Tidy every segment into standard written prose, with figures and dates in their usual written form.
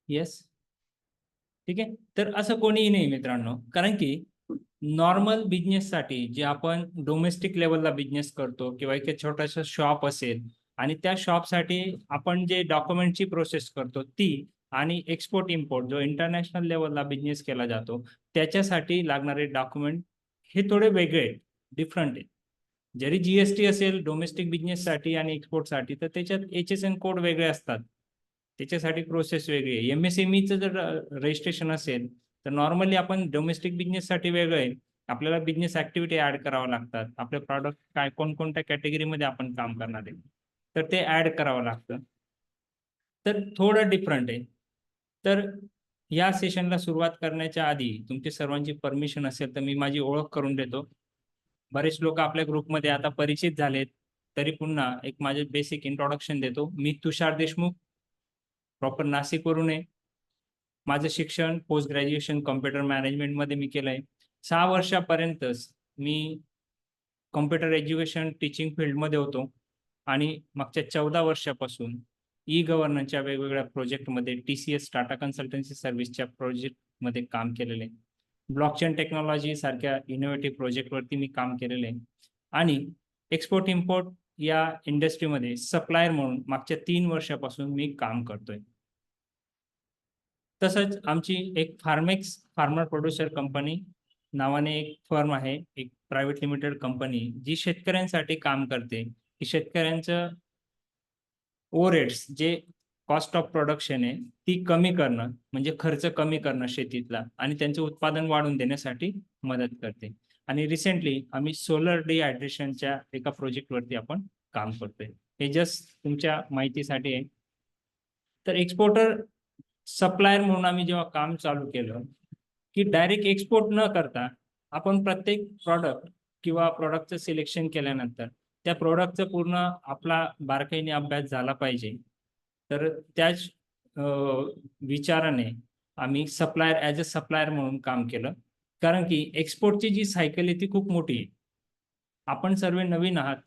Yes. ठीक आहे. तर असं कोणीही नाही मित्रांनो, कारण की नॉर्मल बिझनेससाठी जे आपण डोमेस्टिक लेवलला बिझनेस करतो किंवा एक छोटासा शॉप असेल आणि त्या शॉपसाठी आपण जे डॉक्युमेंटची प्रोसेस करतो ती आणि एक्सपोर्ट इम्पोर्ट जो इंटरनॅशनल लेवलला बिझनेस केला जातो त्याच्यासाठी लागणारे डॉक्युमेंट हे थोडे वेगळे आहेत, डिफरंट आहेत. जरी जीएसटी असेल डोमेस्टिक बिझनेससाठी आणि एक्सपोर्टसाठी तर त्याच्यात HSN कोड वेगळे असतात. त्याच्यासाठी प्रोसेस वेगळी आहे. MSMEचं जर रजिस्ट्रेशन असेल तर नॉर्मली आपण डोमेस्टिक बिझनेससाठी वेगळं आहे. आपल्याला बिझनेस ऍक्टिव्हिटी ऍड कराव्या लागतात. आपले प्रॉडक्ट काय कोणकोणत्या कॅटेगरीमध्ये आपण काम करणार आहे. तर ते ऍड करावं लागतं. तर थोडं डिफरंट आहे. तर या सेशनला सुरुवात करण्याच्या आधी तुमची सर्वांची परमिशन असेल तर मी माझी ओळख करून देतो. बरेच लोक आपल्या ग्रुपमध्ये आता परिचित झालेत. तरी पुन्हा एक माझे बेसिक इंट्रोडक्शन देतो. मी तुषार देशमुख, प्रॉपर नाशिकवरून आहे. माझं शिक्षण पोस्ट ग्रॅज्युएशन कॉम्प्युटर मॅनेजमेंटमध्ये मी केलंय. 6 वर्षापर्यंतच मी कॉम्प्युटर एज्युकेशन टीचिंग फील्डमध्ये होतो आणि मागच्या 14 वर्षापासून ई-गव्हर्नन्सच्या वेगवेगळ्या प्रोजेक्टमध्ये TCS टाटा कन्सल्टन्सी सर्व्हिसच्या प्रोजेक्टमध्ये काम केलेलं आहे. ब्लॉकचेन टेक्नॉलॉजी सारख्या इनोव्हेटिव्ह प्रोजेक्टवरती मी काम केलेलं आहे आणि एक्सपोर्ट इम्पोर्ट या इंडस्ट्रीमध्ये सप्लायर म्हणून मागच्या 3 वर्षापासून मी काम करतोय. तसंच आमची एक फार्मेक्स फार्मर प्रोड्युसर कंपनी नावाने एक फर्म आहे, एक प्रायव्हेट लिमिटेड कंपनी जी शेतकऱ्यांसाठी काम करते, की शेतकऱ्यांचं ओव्हरहेड्स जे कॉस्ट ऑफ प्रोडक्शन आहे ती कमी करणं, म्हणजे खर्च कमी करणं शेतीतला आणि त्यांचं उत्पादन वाढवून देण्यासाठी मदत करते. आणि रिसेंटली आम्ही सोलर डिहायड्रेशनच्या एका प्रोजेक्टवरती आपण काम करतोय. हे जस्ट तुमच्या माहितीसाठी आहे. तर एक्सपोर्टर सप्लायर म्हणून आम्ही जेव्हा काम चालू केलं, की डायरेक्ट एक्सपोर्ट न करता आपण प्रत्येक प्रॉडक्ट किंवा प्रॉडक्टचं सिलेक्शन केल्यानंतर त्या प्रॉडक्टचा पूर्ण आपला बारकाईने अभ्यास झाला पाहिजे. तर त्याच विचाराने आम्ही सप्लायर ॲज अ सप्लायर म्हणून काम केलं. कारण की एक्सपोर्टची जी सायकल आहे ती खूप मोठी आहे. आपण सर्व नवीन आहात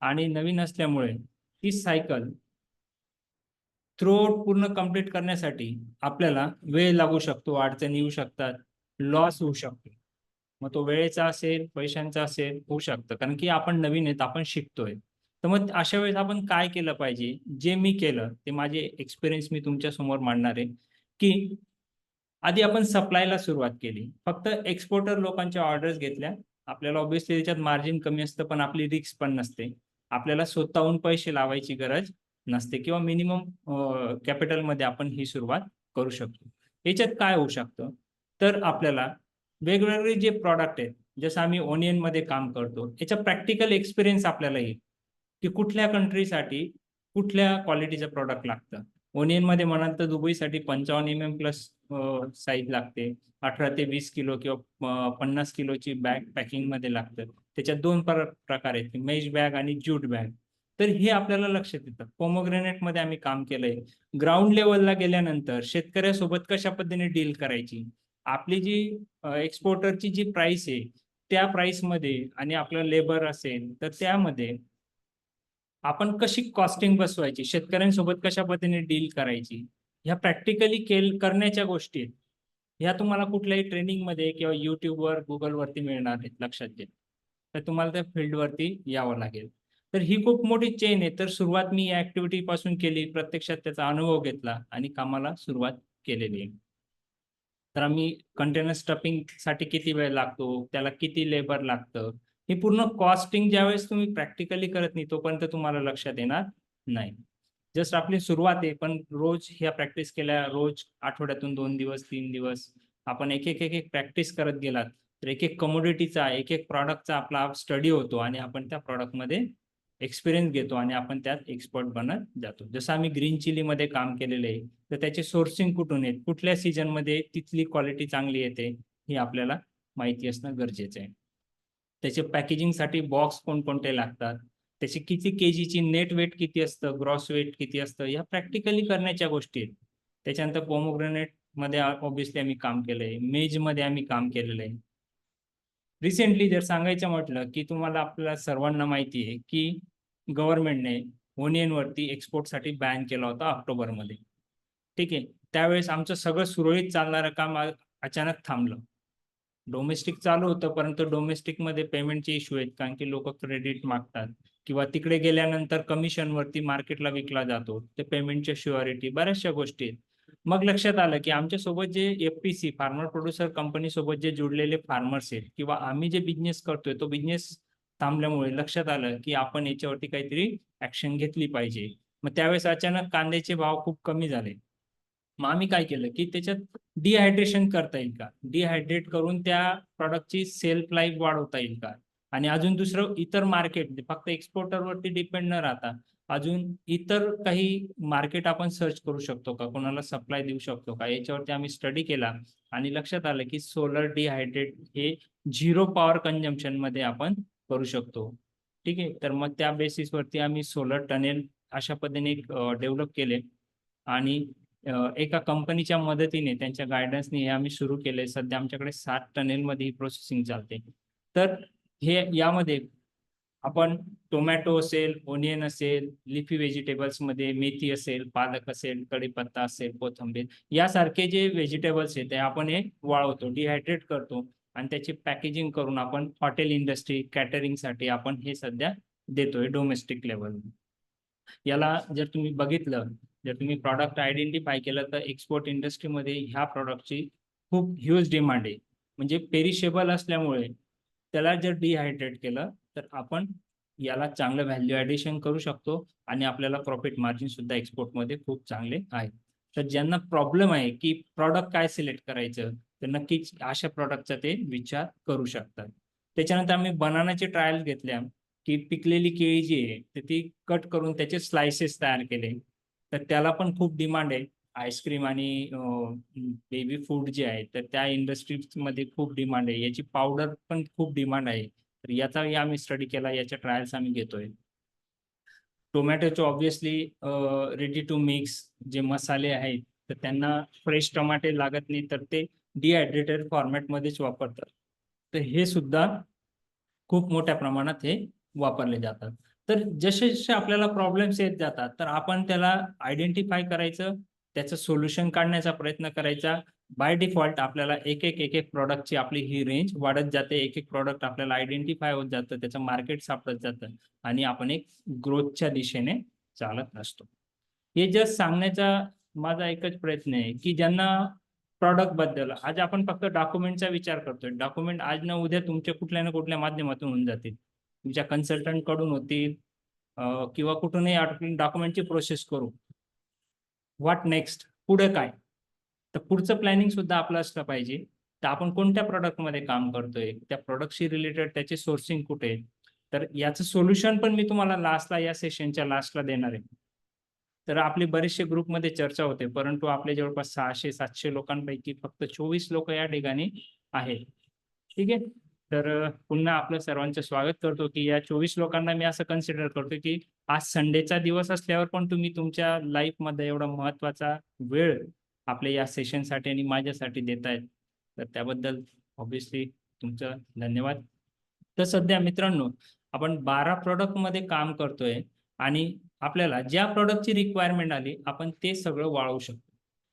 आणि नवीन असल्यामुळे ती सायकल थ्रूआउट पूर्ण कंप्लीट करण्यासाठी आपल्याला वेळ लागू शकतो, अडचणी येऊ शकतात, लॉस होऊ शकतो. मग तो वेळेचा असेल, पैशांचा असेल, होऊ शकतं. कारण की आपण नवीन आहेत, आपण शिकतोय. तर मग अशा वेळेस आपण काय केलं पाहिजे? जे मी केलं, ते माझे एक्सपिरियन्स मी तुमच्या समोर मांडणार आहे, की आधी आपण सप्लायला सुरुवात केली. फक्त एक्सपोर्टर लोकांच्या ऑर्डर्स घेतल्या. आपल्याला ऑब्व्हियसली त्याच्यात मार्जिन कमी असतं, पण आपली रिस्क पण नसते. आपल्याला स्वतःहून पैसे लावायची गरज नसते किंवा मिनिमम कॅपिटलमध्ये आपण ही सुरुवात करू शकतो. याच्यात काय होऊ शकतं? तर आपल्याला वेगवेगळे जे प्रॉडक्ट आहेत, जसं आम्ही ओनियनमध्ये काम करतो, याचा प्रॅक्टिकल एक्सपिरियन्स आपल्याला येईल, की कुठल्या कंट्रीसाठी कुठल्या क्वालिटीचं प्रॉडक्ट लागतं. ओनियनमध्ये म्हणाल तर दुबईसाठी 55 प्लस साईज लागते. 18 ते 20 किलो किंवा 50 किलोची बॅग पॅकिंगमध्ये लागतं. त्याच्यात 2 प्रकार आहेत, मेश बॅग आणि ज्यूट बॅग. तर हे आपल्याला लक्षात येतं. पोमोग्रेनेटमध्ये आम्ही काम केलंय. ग्राउंड लेव्हलला गेल्यानंतर शेतकऱ्यासोबत कशा पद्धतीने डील करायची. आपली जी एक्सपोर्टरची जी प्राइस आहे, त्या प्राइसमध्ये आणि आपलं लेबर असेल, तर त्यामध्ये आपण कशी कॉस्टिंग बसवायची, शेतकऱ्यांसोबत कशा पद्धतीने डील करायची, ह्या प्रॅक्टिकली करण्याच्या गोष्टी आहेत. ह्या तुम्हाला कुठल्याही ट्रेनिंगमध्ये किंवा YouTubeवर, Googleवरती मिळणार नाहीत, लक्षात घ्या. तर तुम्हाला त्या फील्डवरती यावं लागेल. तर ही खूप मोठी चेन आहे. तर सुरुवात मी या ॲक्टिव्हिटीपासून केली. प्रत्यक्षात त्याचा अनुभव घेतला आणि कामाला सुरुवात केलेली आहे. तर आम्ही कंटेनर स्टफिंगसाठी किती वेळ लागतो, त्याला किती लेबर लागतं, ही पूर्ण कॉस्टिंग ज्यावेळेस तुम्ही प्रॅक्टिकली करत नाही, तोपर्यंत तुम्हाला लक्षात येणार नाही. जस्ट आपली सुरुवात आहे, पण रोज ह्या प्रॅक्टिस केल्या, रोज आठवड्यातून 2 दिवस, 3 दिवस आपण एक प्रॅक्टिस करत गेलात, तर एक कमोडिटीचा, एक प्रॉडक्टचा आपला स्टडी होतो आणि आपण त्या प्रॉडक्टमध्ये एक्सपिरियन्स घेतो आणि आपण त्यात एक्सपर्ट बनत जातो. जसं आम्ही ग्रीन चिलीमध्ये काम केलेलं आहे, तर त्याचे सोर्सिंग कुठून आहेत, कुठल्या सीझनमध्ये तिथली क्वालिटी चांगली येते, हे आपल्याला माहिती असणं गरजेचं आहे. त्याचे पॅकेजिंगसाठी बॉक्स कोणकोणते लागतात, त्याची किती केजीची नेट वेट किती असतं, ग्रॉस वेट किती असतं, ह्या प्रॅक्टिकली करण्याच्या गोष्टी आहेत. त्याच्यानंतर पोमोग्रेनेटमध्ये ऑब्व्हियसली आम्ही काम केलंय. मेजमध्ये आम्ही काम केलेलं आहे. रिसेंटली जर सांगायचं म्हटलं, की तुम्हाला आपल्या सर्वांना माहिती आहे, की गव्हर्नमेंटने ओनियनवरती एक्सपोर्टसाठी बॅन केला होता ऑक्टोबरमध्ये. ठीक आहे. त्यावेळेस आमचं सगळं सुरळीत चालणारं काम अचानक थांबलं. डोमेस्टिक चालू होतं, परंतु डोमेस्टिकमध्ये पेमेंटचे इश्यू आहेत. कारण की लोकं क्रेडिट मागतात किंवा तिकडे गेल्यानंतर कमिशनवरती मार्केटला विकला जातो. ते पेमेंटच्या शुअरिटी बऱ्याचशा गोष्टी आहेत. मग लक्षात आलं, की आमच्यासोबत जे एफ-पी-सी फार्मर प्रोड्युसर कंपनीसोबत जे जुडलेले फार्मर्स आहेत किंवा आम्ही जे बिझनेस करतोय, तो बिझनेस थांबल्यामुळे लक्षात आलं, की आपण याच्यावरती काहीतरी ॲक्शन घेतली पाहिजे. मग त्यावेळेस अचानक कांद्याचे भाव खूप कमी झाले. मग आम्ही काय केलं, की त्याच्यात डिहायड्रेशन करता येईल का? डिहायड्रेट करून त्या प्रॉडक्टची शेल्फ लाईफ वाढवता येईल का? आणि अजून दुसरं इतर मार्केट फक्त एक्सपोर्टरवरती डिपेंड न राहता अजून इतर काही मार्केट आपण सर्च करू शकतो का? कोणाला सप्लाय देऊ शकतो का? याच्यावरती आम्ही स्टडी केला आणि लक्षात आलं, की सोलर डिहायड्रेट हे 0 पॉवर कंझम्पशनमध्ये आपण करू शकतो. ठीक आहे. तर मग त्या बेसिसवरती आम्ही सोलर टनेल अशा पद्धतीने डेव्हलप केले आणि एका कंपनीच्या मदतीने त्यांच्या गाईडन्सने हे आम्ही सुरू केले. सध्या आमच्याकडे 7 टनेलमध्ये ही प्रोसेसिंग चालते. तर हे यामध्ये आपण टोमॅटो असेल, ओनियन असेल, लिफी व्हेजिटेबल्समध्ये मेथी असेल, पालक असेल, कढीपत्ता असेल, कोथिंबीर यासारखे जे व्हेजिटेबल्स आहेत ते आपण हे वाळवतो, डिहायड्रेट करतो आणि त्याची पॅकेजिंग करून आपण हॉटेल इंडस्ट्री, कॅटरिंगसाठी आपण हे सध्या देतोय डोमेस्टिक लेव्हलवर. याला जर तुम्ही बघितलं, जर तुम्ही प्रॉडक्ट आयडेंटिफाय केलं, तर एक्सपोर्ट इंडस्ट्रीमध्ये ह्या प्रॉडक्टची खूप ह्यूज डिमांड आहे. म्हणजे पेरिशेबल असल्यामुळे त्याला जर डिहायड्रेट केलं, तर आपण याला चांगलं व्हॅल्यू ॲडिशन करू शकतो आणि आपल्याला प्रॉफिट मार्जिन सुद्धा एक्सपोर्टमध्ये खूप चांगले आहेत. तर ज्यांना प्रॉब्लेम आहे, की प्रॉडक्ट काय सिलेक्ट करायचं, तर नक्कीच अशा प्रॉडक्टचा ते विचार करू शकतात. त्याच्यानंतर आम्ही बनानाचे ट्रायल्स घेतल्या. की पिकलेली केळी जी आहे, तर ती कट करून त्याचे स्लाइसेस तयार केले. तर त्याला पण खूप डिमांड आहे. आईस्क्रीम आणि बेबी फूड जे आहे, तर त्या इंडस्ट्रीजमध्ये खूप डिमांड आहे. याची पावडर पण खूप डिमांड आहे. तर याचाही आम्ही स्टडी केला. याच्या ट्रायल्स आम्ही घेतोय. टोमॅटोचे ऑब्व्हियसली रेडी टू मिक्स जे मसाले आहेत, तर त्यांना फ्रेश टमाटे लागत नाही, तर ते डिहायड्रेटेड फॉर्मॅटमध्येच वापरतात. तर हे सुद्धा खूप मोठ्या प्रमाणात हे वापरले जातात. तर जसे-जसे आपल्याला प्रॉब्लेम्स येत जातात, तर आपण त्याला आयडेंटिफाय करायचं, त्याचं सोल्युशन काढण्याचा प्रयत्न करायचा. बाय डिफॉल्ट आपल्याला एक-एक प्रॉडक्टची आपली ही रेंज वाढत जाते. एक-एक प्रॉडक्ट आपल्याला आयडेंटिफाय होत जातं, त्याचं मार्केट सापडत जातं आणि आपण एक ग्रोथच्या दिशेने चालत असतो. हे जस्ट सांगण्याचा माझा एकच प्रयत्न आहे, की ज्यांना प्रॉडक्टबद्दल आज आपण फक्त डॉक्युमेंटचा विचार करतोय. डॉक्युमेंट आज ना उद्या तुमच्या कुठल्या ना कुठल्या माध्यमातून होऊन जातील. तुमच्या कन्सल्टंट कडून होतील किंवा कुठूनही आपण डॉक्युमेंटची प्रोसेस करू. What next? पुढे काय? तर पुढचं प्लॅनिंग सुद्धा आपलं असलं पाहिजे. तर आपण कोणत्या प्रॉडक्टमध्ये काम करतोय? त्या प्रॉडक्टशी रिलेटेड त्याचे सोर्सिंग कुठे आहे? तर याचं सोल्युशन पण मी तुम्हाला लास्टला या सेशनच्या लास्टला देणार आहे. तर आपली बरेचसे ग्रुपमध्ये चर्चा होते, परंतु आपले जवळपास 600-700 लोकांपैकी फक्त 24 लोकं या ठिकाणी आहेत. ठीक आहे. तर पुन्हा आपलं सर्वांचं स्वागत करतो, की या 24 लोकांना मी असं कन्सिडर करतो, की आज संडेचा दिवस असल्यावर पण तुम्ही तुमच्या लाईफमध्ये एवढा महत्त्वाचा वेळ आपल्या या सेशनसाठी आणि माझ्यासाठी देतायत. तर त्याबद्दल ऑब्व्हियसली तुमचं धन्यवाद. तर सध्या मित्रांनो, आपण 12 प्रॉडक्टमध्ये काम करतोय आणि आपल्याला ज्या प्रॉडक्टची रिक्वायरमेंट आली, आपण ते सगळं वाळवू शकतो.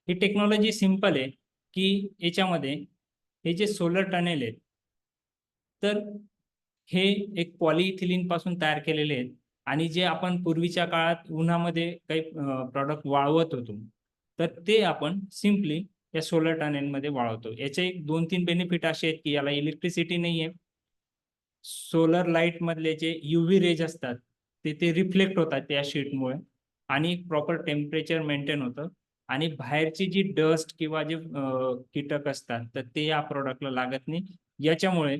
ही टेक्नॉलॉजी सिंपल आहे, की याच्यामध्ये हे जे सोलर टनेल आहेत, तर हे एक पॉलिइथिलीन पासून तयार केलेले आहेत आणि जे आपण पूर्वीच्या काळात उन्हामध्ये काही प्रॉडक्ट वाळवत होतो, तर ते आपण सिम्पली या सोलर टनेलमध्ये वाळवतो. याचे एक 2-3 बेनिफिट असे आहेत, की याला इलेक्ट्रिसिटी नाहीये. सोलर लाईट मधले जे यूव्ही रेज असतात, ते रिफ्लेक्ट होतात त्या शीटमुळे आणि प्रॉपर टेम्परेचर मेंटेन होतं आणि बाहेरची जी डस्ट किंवा जे कीटक असतात, तर ते या प्रॉडक्टला लागत नाही. याच्यामुळे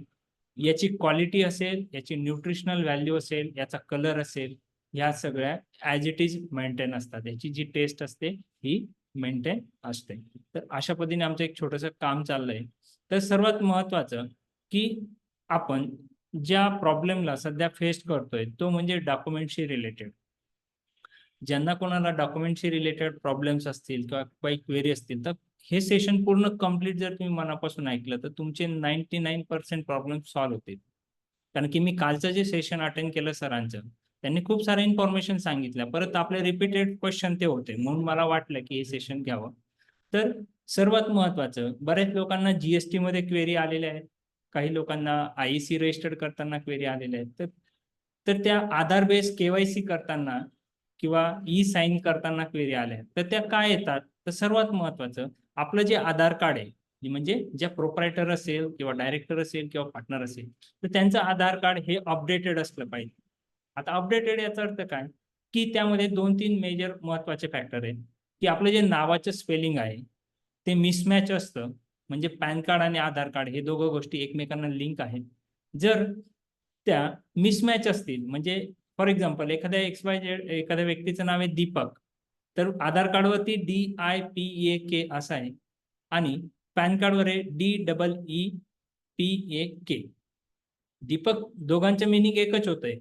याची क्वालिटी असेल, याची न्यूट्रिशनल व्हॅल्यू असेल, याचा कलर असेल, ह्या सगळ्या ॲज इट इज मेंटेन असतात. याची जी टेस्ट असते, ही मेंटेन असते. तर अशा पद्धतीने आमचं एक छोटंसं काम चाललंय. तर सर्वात महत्त्वाचं, की आपण ज्या प्रॉब्लेमला सध्या फेस करतोय, तो म्हणजे डॉक्युमेंटशी रिलेटेड. ज्यांना कोणाला डॉक्युमेंटशी रिलेटेड प्रॉब्लेम्स असतील किंवा काही क्वेरी असतील, तर हे सेशन पूर्ण कंप्लीट जर तुम्ही मनापासून ऐकलं, तर तुमचे 99% प्रॉब्लेम सॉल्व्ह होतील. कारण की मी कालचं जे सेशन अटेंड केलं सरांचं, त्यांनी खूप साऱ्या इन्फॉर्मेशन सांगितल्या. परत आपले रिपीटेड क्वेश्चन ते होते. म्हणून मला वाटलं, की हे सेशन घ्यावं. तर सर्वात महत्वाचं, बऱ्याच लोकांना जीएसटी मध्ये क्वेरी आलेल्या आहेत, काही लोकांना आयईसी रजिस्टर्ड करताना क्वेरी आलेल्या आहेत. तर त्या आधार बेस केवायसी करताना किंवा ई साईन करताना क्वेरी आल्या, तर त्या काय येतात? तर सर्वात महत्वाचं, आपलं जे आधार कार्ड आहे, म्हणजे ज्या प्रोप्रायटर असेल किंवा डायरेक्टर असेल किंवा पार्टनर असेल, तर त्यांचं आधार कार्ड हे अपडेटेड असलं पाहिजे. आता अपडेटेड याचा अर्थ काय, की त्यामध्ये 2-3 मेजर महत्वाचे फॅक्टर आहेत, की आपलं जे नावाचं स्पेलिंग आहे ते मिसमॅच असतं. म्हणजे पॅन कार्ड आणि आधार कार्ड हे दोघं गोष्टी एकमेकांना लिंक आहेत. जर त्या मिसमॅच असतील, म्हणजे फॉर एक्झाम्पल एखाद्या XYZ एखाद्या व्यक्तीचं नाव आहे दीपक, तर आधार कार्डवरती DIPAK असं आहे आणि पॅन कार्डवर आहे DEEPAK. दीपक, दोघांचं मिनिंग एकच होतंय,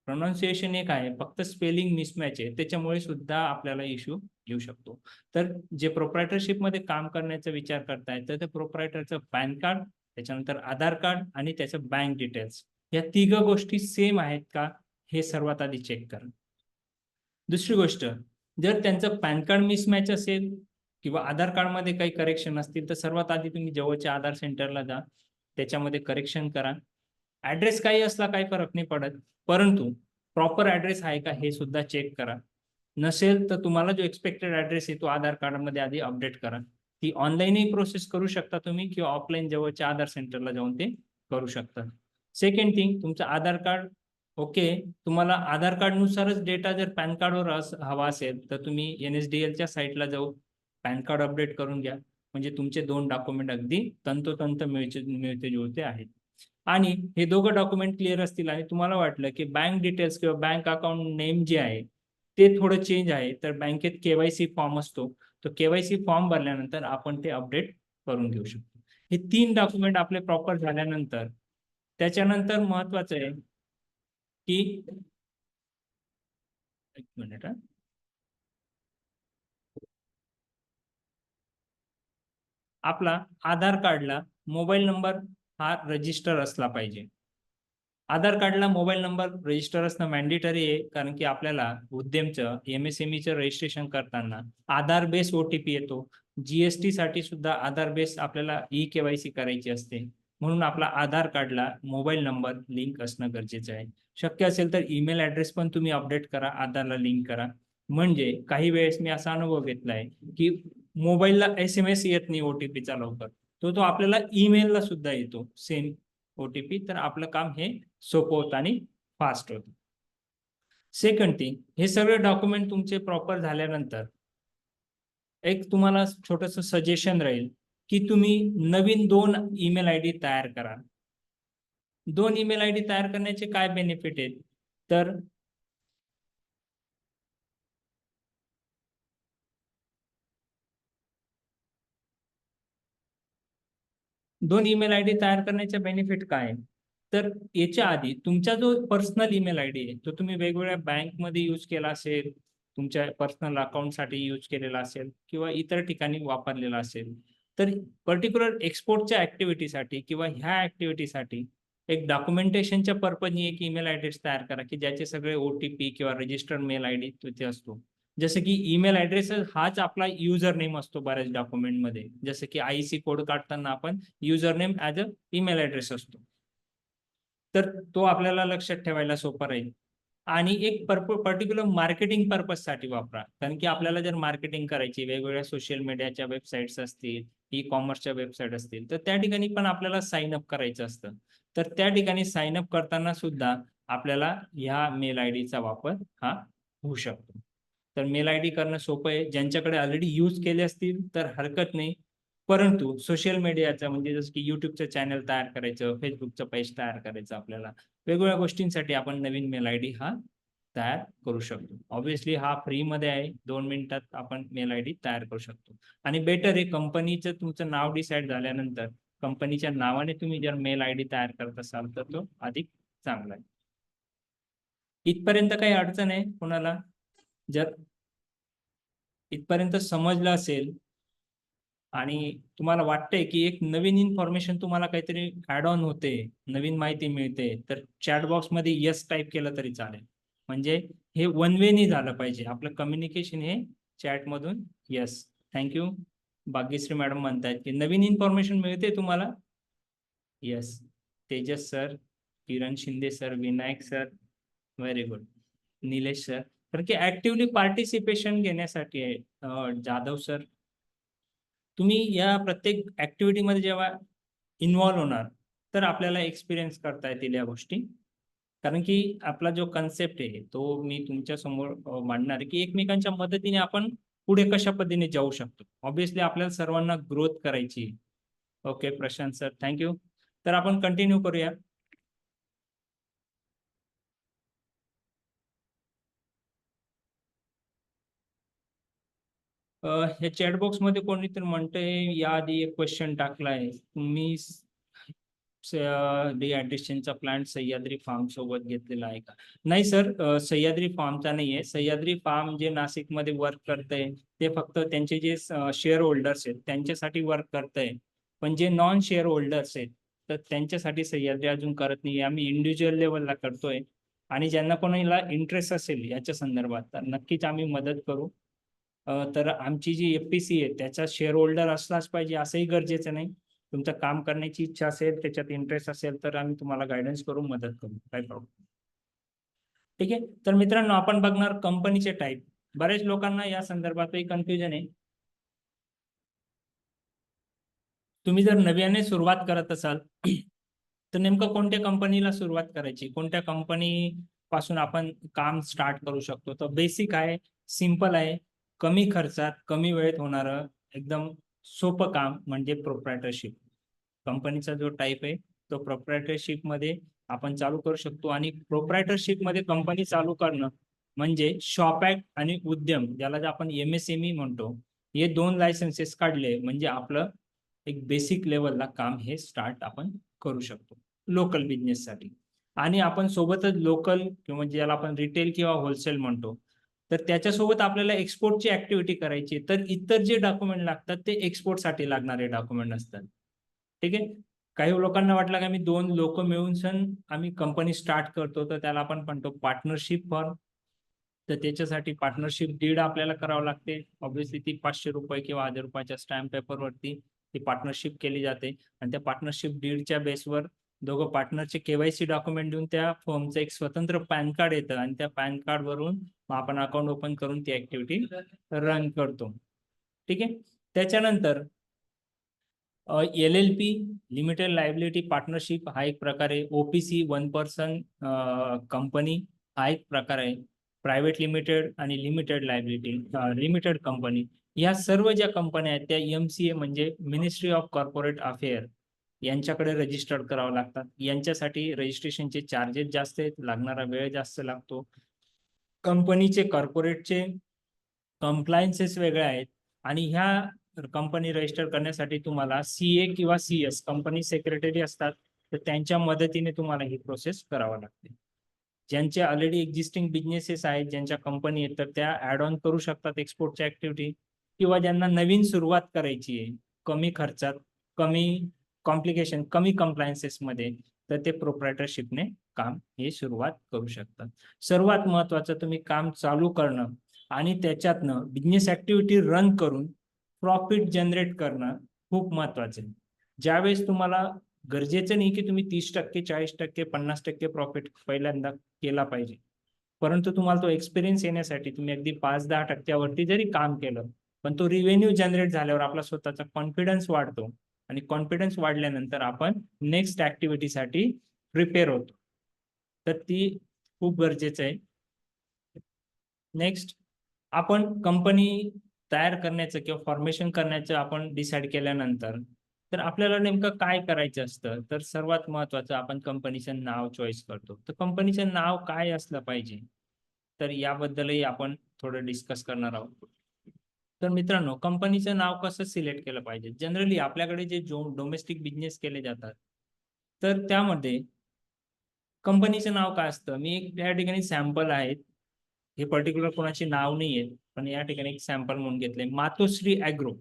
प्रोनाऊन्सिएशन एक आहे, फक्त स्पेलिंग मिसमॅच आहे, त्याच्यामुळे सुद्धा आपल्याला इश्यू येऊ शकतो. तर जे प्रोप्रायटरशिप मध्ये काम करण्याचा विचार करताय, तर त्या प्रोप्रायटरचं पॅन कार्ड, त्याच्यानंतर आधार कार्ड आणि त्याचं बँक डिटेल्स, या तिघ गोष्टी सेम आहेत का हे सर्वात आधी चेक करा. दुसरी गोष्ट, जर त्यांचं पॅन कार्ड मिसमॅच असेल किंवा आधार कार्ड मध्ये काही करेक्शन असतील, तर सर्वात आधी तुम्ही जवळच्या आधार सेंटरला जा, त्याच्यामध्ये करेक्शन करा. ऍड्रेस काही असला काही फरक नाही पडत, परंतु प्रॉपर ऍड्रेस आहे का हे सुद्धा चेक करा. नसेल तर तुम्हाला जो एक्सपेक्टेड ऍड्रेस आहे तो आधार कार्डमध्ये आधी अपडेट करा. ती ऑनलाईनही प्रोसेस करू शकता तुम्ही किंवा ऑफलाईन जवळच्या आधार सेंटरला जाऊन ते करू शकता. सेकंड थिंग, तुमचं आधार कार्ड ओके, तुम्हाला आधार कार्ड नुसारच डेटा जर पॅन कार्डवर हवा असेल, तर तुम्ही NSDL च्या साईटला जाऊ पॅन कार्ड अपडेट करून घ्या. म्हणजे तुमचे 2 डॉक्युमेंट अगदी तंतोतंत मिळते जुळते आहेत. आणि हे दोघं डॉक्युमेंट क्लिअर असतील आणि तुम्हाला वाटलं की बँक डिटेल्स किंवा बँक अकाउंट नेम जे आहे ते थोडं चेंज आहे, तर बँकेत केवायसी फॉर्म असतो, तो केवायसी फॉर्म भरल्यानंतर आपण ते अपडेट करून घेऊ शकतो. हे 3 डॉक्युमेंट आपले प्रॉपर झाल्यानंतर, त्याच्यानंतर महत्वाचं आहे की, एक मिनिट, आपला आधार कार्डला मोबाईल नंबर हा रजिस्टर असला पाहिजे. आधार कार्डला मोबाईल नंबर रजिस्टर असणं मॅन्डेटरी आहे, कारण की आपल्याला उद्यमचं MSMEचं रजिस्ट्रेशन करताना आधार बेस OTP येतो. जीएसटी साठी सुद्धा आधार बेस आपल्याला KYC करायची असते, म्हणून आपला आधार कार्डला मोबाईल नंबर लिंक असणं गरजेचं आहे. शक्य असेल तर ईमेल ऍड्रेस पण तुम्ही अपडेट करा, आधारला लिंक करा. म्हणजे काही वेळेस मी असा अनुभव घेतलाय की मोबाईलला SMS येत नाही OTPचा लवकर, तो आपल्याला ईमेलला सुद्धा येतो सेम OTP, तर आपलं काम हे सोपं होतं आणि फास्ट होतं. सेकंड थिंग, हे सगळे डॉक्युमेंट तुमचे प्रॉपर झाल्यानंतर एक तुम्हाला छोटंसं सजेशन राहील की तुम्ही नवीन 2 ईमेल आयडी तयार करा. 2 ईमेल आयडी तयार करण्याचे काय बेनिफिट आहेत, तर 2 ईमेल आयडी तयार करण्याचे बेनिफिट काय आहे? तर याच्या आधी तुमचा जो पर्सनल ईमेल आयडी आहे, तो तुम्ही वेगवेगळ्या बँकमध्ये यूज केला असेल, तुमच्या पर्सनल अकाउंटसाठी यूज केलेला असेल किंवा इतर ठिकाणी वापरलेला असेल, तर पर्टिक्युलर एक्सपोर्टच्या ऍक्टिव्हिटीसाठी किंवा ह्या ऍक्टिव्हिटीसाठी एक डॉक्युमेंटेशनच्या पर्पजनी एक ईमेल ऍड्रेस तयार करा की ज्याचे सगळे OTP किंवा रजिस्टर्ड मेल आयडी तिथे असतो. जसं की ईमेल ऍड्रेस हाच आपला युजर नेम असतो बऱ्याच डॉक्युमेंटमध्ये, जसं की IC कोड काढताना आपण user name as a email address असतो, तर तो आपल्याला लक्षात ठेवायला सोपा राहील. आणि एक पर्टिक्युलर मार्केटिंग पर्पज साठी वापरा, कारण की आपल्याला जर मार्केटिंग करायची, वेगवेगळ्या सोशल मीडियाच्या वेबसाईट्स असतील, ई-कॉमर्सच्या वेबसाईट असतील, तर त्या ठिकाणी पण आपल्याला साइन अप करायचं असतं. तर त्या ठिकाणी साइन अप करताना सुद्धा आपल्याला ह्या मेल आयडीचा वापर हा होऊ शकतो. तर मेल आयडी करणं सोपं आहे. ज्यांच्याकडे ऑलरेडी यूज केले असतील तर हरकत नाही. परंतु सोशल मीडियाचं म्हणजे जसं की YouTubeचं चॅनल तयार करायचं, Facebookचं पेज तयार करायचं, आपल्याला वेगवेगळ्या गोष्टींसाठी आपण नवीन मेल आयडी हा तयार करू शकतो. ऑब्व्हियसली हा फ्रीमध्ये आहे. 2 मिनिटात आपण मेल आयडी तयार करू शकतो. आणि बेटर आहे, कंपनीचं तुमचं नाव डिसाईड झाल्यानंतर कंपनीच्या नावाने तुम्ही जर मेल आयडी तयार करत असाल तर तो अधिक चांगला आहे. इथपर्यंत काही अडचण आहे कोणाला? जर इथपर्यंत समजलं असेल आणि तुम्हाला वाटतंय की एक नवीन इन्फॉर्मेशन तुम्हाला काहीतरी ऍड ऑन होते, नवीन माहिती मिळते, तर चॅट बॉक्स मध्ये येस टाईप केलं तरी चालेल. म्हणजे हे वन वे नाही झालं पाहिजे, आपलं कम्युनिकेशन हे चॅट मधून येस थँक्यू. भाग्यश्री मॅडम म्हणतायत की नवीन इन्फॉर्मेशन मिळते तुम्हाला. Yes. Tejas sir, Kiran Shinde sir, Vinayak sir, very good. Nilesh sir, कारण की ऍक्टिव्हली पार्टिसिपेशन घेण्यासाठी आहे. जाधव सर, तुम्ही या प्रत्येक ऍक्टिव्हिटीमध्ये जेव्हा इन्व्हॉल्व्ह होणार तर आपल्याला एक्सपिरियन्स करता येतील या गोष्टी. कारण की आपला जो कन्सेप्ट आहे तो मी तुमच्या समोर मांडणार आहे की एकमेकांच्या मदतीने आपण पुढे कशा पद्धतीने जाऊ शकतो. ऑब्विसली आपल्याला सर्वांना ग्रोथ करायची. Okay Prashant sir, thank you. तर आपण कंटिन्यू करूया. हे चॅटबॉक्स मध्ये कोणीतरी म्हणतंय याआधी एक क्वेश्चन टाकलाय, तुम्ही डिहायड्रेशनचा प्लांट सह्याद्री फार्म सोबत घेतलेला आहे का? नाही सर, सह्याद्री फार्मचा नाहीये. सह्याद्री फार्म जे नाशिकमध्ये वर्क करतंय ते फक्त त्यांचे जे शेअर होल्डर्स आहेत त्यांच्यासाठी वर्क करतंय. पण जे नॉन शेअर होल्डर्स आहेत तर त्यांच्यासाठी सह्याद्री अजून करत नाही. आम्ही इंडिव्हिज्युअल लेवलला करतोय आणि ज्यांना कोणाला इंटरेस्ट असेल याच्या संदर्भात तर नक्कीच आम्ही मदत करू. तर आमची जी एफपीसी आहे त्याचा शेअर होल्डर असलाच पाहिजे असंही गरजेचं नाही. तुमचं काम करण्याची इच्छा असेल, त्याच्यात इंटरेस्ट असेल तर आम्ही तुम्हाला गायडन्स करू, मदत करू, काय प्रॉब्लेम. ठीक आहे. तर मित्रांनो आपण बघणार कंपनीचे टाईप. बरेच लोकांना या संदर्भातही कन्फ्युजन आहे. तुम्ही जर नव्याने सुरुवात करत असाल तर नेमकं कोणत्या कंपनीला सुरुवात करायची, कोणत्या कंपनी पासून आपण काम स्टार्ट करू शकतो. तर बेसिक आहे, सिंपल आहे, कमी खर्चात कमी वेळेत होणारं एकदम सोपं काम म्हणजे प्रोप्रायटरशिप. कंपनीचा जो टाईप आहे तो प्रोप्रायटरशिप मध्ये आपण चालू करू शकतो. आणि प्रोप्रायटरशिप मध्ये कंपनी चालू करणं म्हणजे शॉप ऍक्ट आणि उद्यम ज्याला आपण एमएसएमई म्हणतो, हे 2 लायसन्सेस काढले म्हणजे आपलं एक बेसिक लेवलला काम हे स्टार्ट आपण करू शकतो लोकल बिझनेस साठी. आणि आपण सोबतच लोकल किंवा ज्याला आपण रिटेल किंवा होलसेल म्हणतो तर त्याच्यासोबत आपल्याला एक्सपोर्टची ऍक्टिव्हिटी करायची. तर इतर जे डॉक्युमेंट लागतात ते एक्सपोर्टसाठी लागणारे डॉक्युमेंट असतात. ठीक आहे. काही लोकांना वाटलं का मी 2 लोक मिळून सण आम्ही कंपनी स्टार्ट करतो तर त्याला आपण म्हणतो पार्टनरशिप फॉर्म. तर त्याच्यासाठी पार्टनरशिप डीड आपल्याला करावं लागते. ऑब्व्हियसली ती ₹500 किंवा ₹1000 स्टॅम्प पेपरवरती ती पार्टनरशिप केली जाते. आणि त्या पार्टनरशिप डीडच्या बेसवर दोघं पार्टनरचे केवायसी डॉक्युमेंट देऊन त्या फर्मचं एक स्वतंत्र पॅन कार्ड येतं आणि त्या पॅन कार्ड वरून आपण अकाउंट ओपन करून ती ऍक्टिव्हिटी रन करतो. ठीक आहे. त्याच्यानंतर LLP लिमिटेड लायबिलिटी पार्टनरशिप हा एक प्रकार आहे. ओपीसी 1 पर्सन कंपनी हा एक प्रकार आहे. प्रायव्हेट लिमिटेड आणि लिमिटेड लायबिलिटी लिमिटेड कंपनी या सर्व ज्या कंपन्या आहेत त्या MCA म्हणजे मिनिस्ट्री ऑफ कॉर्पोरेट अफेअर यांच्याकडे रजिस्टर्ड करावं लागतात. यांच्यासाठी रजिस्ट्रेशनचे चार्जेस जास्त आहेत, लागणारा वेळ जास्त लागतो. कंपनीचे कॉर्पोरेटचे कंप्लायन्सेस वेगळे आहेत. आणि ह्या कंपनी रजिस्टर करण्यासाठी तुम्हाला CA किंवा CS कंपनी सेक्रेटरी असतात तर त्यांच्या मदतीने तुम्हाला ही प्रोसेस करावी लागते. ज्यांचे ऑलरेडी एक्झिस्टिंग बिझनेसेस आहेत, ज्यांच्या कंपनी आहेत तर त्या ऍड ऑन करू शकतात एक्सपोर्टच्या ऍक्टिव्हिटी. किंवा ज्यांना नवीन सुरुवात करायची आहे कमी खर्चात, कमी कॉम्प्लिकेशन, कमी कंप्लायन्सेस मध्ये तर ते प्रोप्रायटरशिपने काम हे सुरुवात करू शकतात. सर्वात महत्वाचं तुम्ही काम चालू करणं आणि त्याच्यातनं बिझनेस ऍक्टिव्हिटी रन करून प्रॉफिट जनरेट करणं खूप महत्वाचं आहे. ज्यावेळेस तुम्हाला गरजेचं नाही की तुम्ही 30%, 40%, 50% प्रॉफिट पहिल्यांदा केला पाहिजे. परंतु तुम्हाला तो एक्सपिरियन्स येण्यासाठी तुम्ही अगदी 5-10% जरी काम केलं पण तो रिव्हेन्यू जनरेट झाल्यावर आपला स्वतःचा कॉन्फिडन्स वाढतो. आणि कॉन्फिडन्स वाढल्यानंतर आपण नेक्स्ट ऍक्टिव्हिटीसाठी प्रिपेअर होतो. तर ती खूप गरजेचं आहे. नेक्स्ट आपण कंपनी तयार करण्याचं किंवा फॉर्मेशन करण्याचं आपण डिसाईड केल्यानंतर तर आपल्याला नेमकं काय करायचं असतं. तर सर्वात महत्वाचं आपण कंपनीचं नाव चॉईस करतो. तर कंपनीचं नाव काय असलं पाहिजे तर याबद्दलही आपण थोडं डिस्कस करणार आहोत. तर मित्रांनो कंपनीचं नाव कसं सिलेक्ट केलं पाहिजे. जनरली आपल्याकडे जे डोमेस्टिक बिझनेस केले जातात तर त्यामध्ये कंपनीचं नाव काय असतं. मी एक या ठिकाणी सॅम्पल आहेत, हे पर्टिक्युलर कोणाचे नाव नाही आहे पण या ठिकाणी एक सॅम्पल म्हणून घेतलंय. मातोश्री ॲग्रो